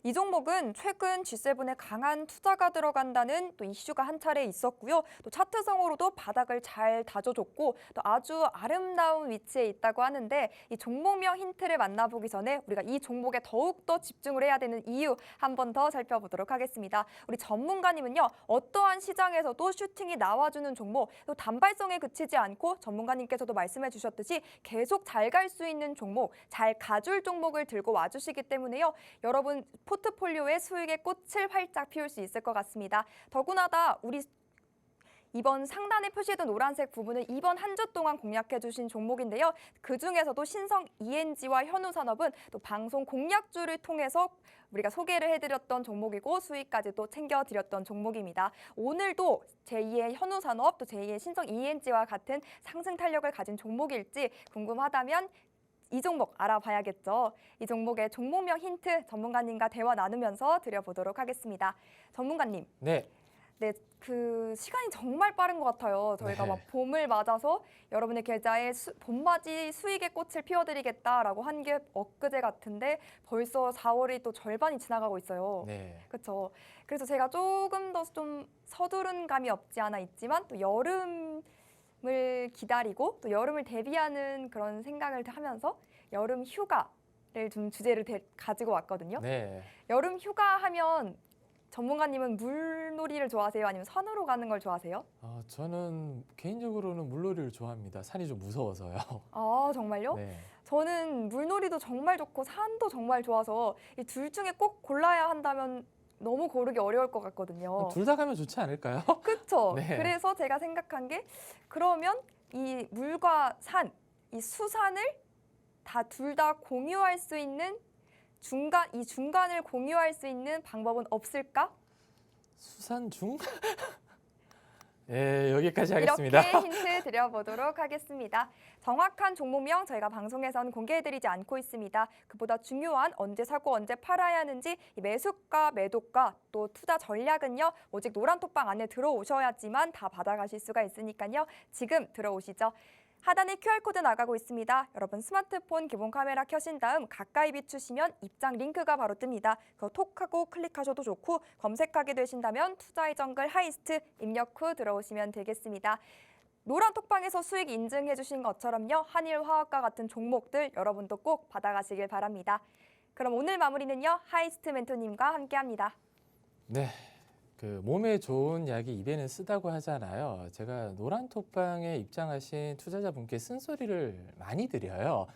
이 종목은 최근 G7에 강한 투자가 들어간다는 또 이슈가 한 차례 있었고요. 또 차트성으로도 바닥을 잘 다져줬고 또 아주 아름다운 위치에 있다고 하는데 이 종목명 힌트를 만나보기 전에 우리가 이 종목에 더욱더 집중을 해야 되는 이유 한 번 더 살펴보도록 하겠습니다. 우리 전문가님은요. 어떠한 시장에서도 슈팅이 나와주는 종목, 또 단발성에 그치지 않고 전문가님께서도 말씀해 주셨듯이 계속 잘 갈 수 있는 종목, 잘 가줄 종목을 들고 와주시기 때문에요. 여러분 포트폴리오의 수익의 꽃을 활짝 피울 수 있을 것 같습니다. 더구나다 우리 이번 상단에 표시된 노란색 부분은 이번 한 주 동안 공략해 주신 종목인데요. 그중에서도 신성 ENG와 현우산업은 또 방송 공략주를 통해서 우리가 소개를 해드렸던 종목이고 수익까지도 챙겨드렸던 종목입니다. 오늘도 제2의 현우산업 또 제2의 신성 ENG와 같은 상승 탄력을 가진 종목일지 궁금하다면 이 종목 알아봐야겠죠. 이 종목의 종목명 힌트 전문가님과 대화 나누면서 드려보도록 하겠습니다. 전문가님. 네. 네, 그 시간이 정말 빠른 것 같아요. 저희가 네. 막 봄을 맞아서 여러분의 계좌에 봄맞이 수익의 꽃을 피워드리겠다라고 한 게 엊그제 같은데 벌써 4월이 또 절반이 지나가고 있어요. 네. 그렇죠. 그래서 제가 조금 더 좀 서두른 감이 없지 않아 있지만 또 여름을 기다리고 또 여름을 대비하는 그런 생각을 하면서 여름 휴가를 좀 주제를 가지고 왔거든요. 네. 여름 휴가 하면 전문가님은 물놀이를 좋아하세요? 아니면 산으로 가는 걸 좋아하세요? 저는 개인적으로는 물놀이를 좋아합니다. 산이 좀 무서워서요. 아, 정말요? 네. 저는 물놀이도 정말 좋고 산도 정말 좋아서 이 둘 중에 꼭 골라야 한다면 너무 고르기 어려울 것 같거든요. 둘 다 가면 좋지 않을까요? 그렇죠? 네. 그래서 제가 생각한 게 그러면 이 물과 산, 이 수산을 둘 다 공유할 수 있는 이 중간을 공유할 수 있는 방법은 없을까? 수산 중? 네, 여기까지 하겠습니다. 이렇게 힌트 드려보도록 하겠습니다. 정확한 종목명 저희가 방송에서는 공개해드리지 않고 있습니다. 그보다 중요한 언제 사고 언제 팔아야 하는지 이 매수가, 매도가 또 투자 전략은요. 오직 노란톡방 안에 들어오셔야지만 다 받아가실 수가 있으니까요. 지금 들어오시죠. 하단에 QR코드 나가고 있습니다. 여러분 스마트폰 기본 카메라 켜신 다음 가까이 비추시면 입장 링크가 바로 뜹니다. 그거 톡하고 클릭하셔도 좋고 검색하게 되신다면 투자의 정글 하이스트 입력 후 들어오시면 되겠습니다. 노란 톡방에서 수익 인증해 주신 것처럼요. 한일화학과 같은 종목들 여러분도 꼭 받아가시길 바랍니다. 그럼 오늘 마무리는요. 하이스트 멘토님과 함께합니다. 네. 그 몸에 좋은 약이 입에는 쓰다고 하잖아요. 제가 노란톡방에 입장하신 투자자분께 쓴소리를 많이 드려요.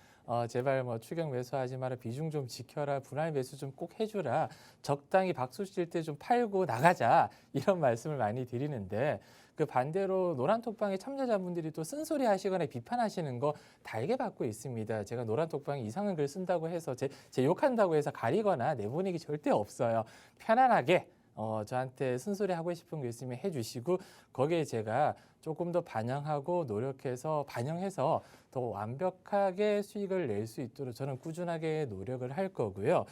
제발 뭐 추격 매수하지 마라, 비중 좀 지켜라, 분할 매수 좀 꼭 해주라, 적당히 박수 칠 때 좀 팔고 나가자 이런 말씀을 많이 드리는데 그 반대로 노란톡방의 참여자분들이 또 쓴소리 하시거나 비판하시는 거 달게 받고 있습니다. 제가 노란톡방에 이상한 글 쓴다고 해서 제 욕한다고 해서 가리거나 내보내기 절대 없어요. 편안하게 저한테 쓴소리 하고 싶은 거 있으면 해주시고 거기에 제가 조금 더 반영하고 노력해서 반영해서 더 완벽하게 수익을 낼 수 있도록 저는 꾸준하게 노력을 할 거고요.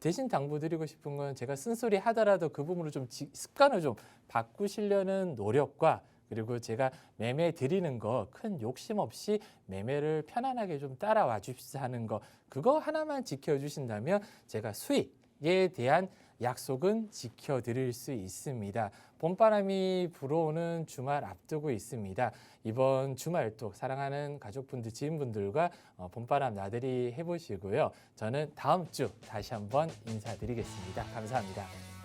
대신 당부드리고 싶은 건 제가 쓴소리 하더라도 그 부분을 좀 습관을 좀 바꾸시려는 노력과 그리고 제가 매매 드리는 거 큰 욕심 없이 매매를 편안하게 좀 따라와 주십사 하는 거 그거 하나만 지켜주신다면 제가 수익에 대한 약속은 지켜드릴 수 있습니다. 봄바람이 불어오는 주말 앞두고 있습니다. 이번 주말도 사랑하는 가족분들, 지인분들과 봄바람 나들이 해보시고요. 저는 다음 주 다시 한번 인사드리겠습니다. 감사합니다.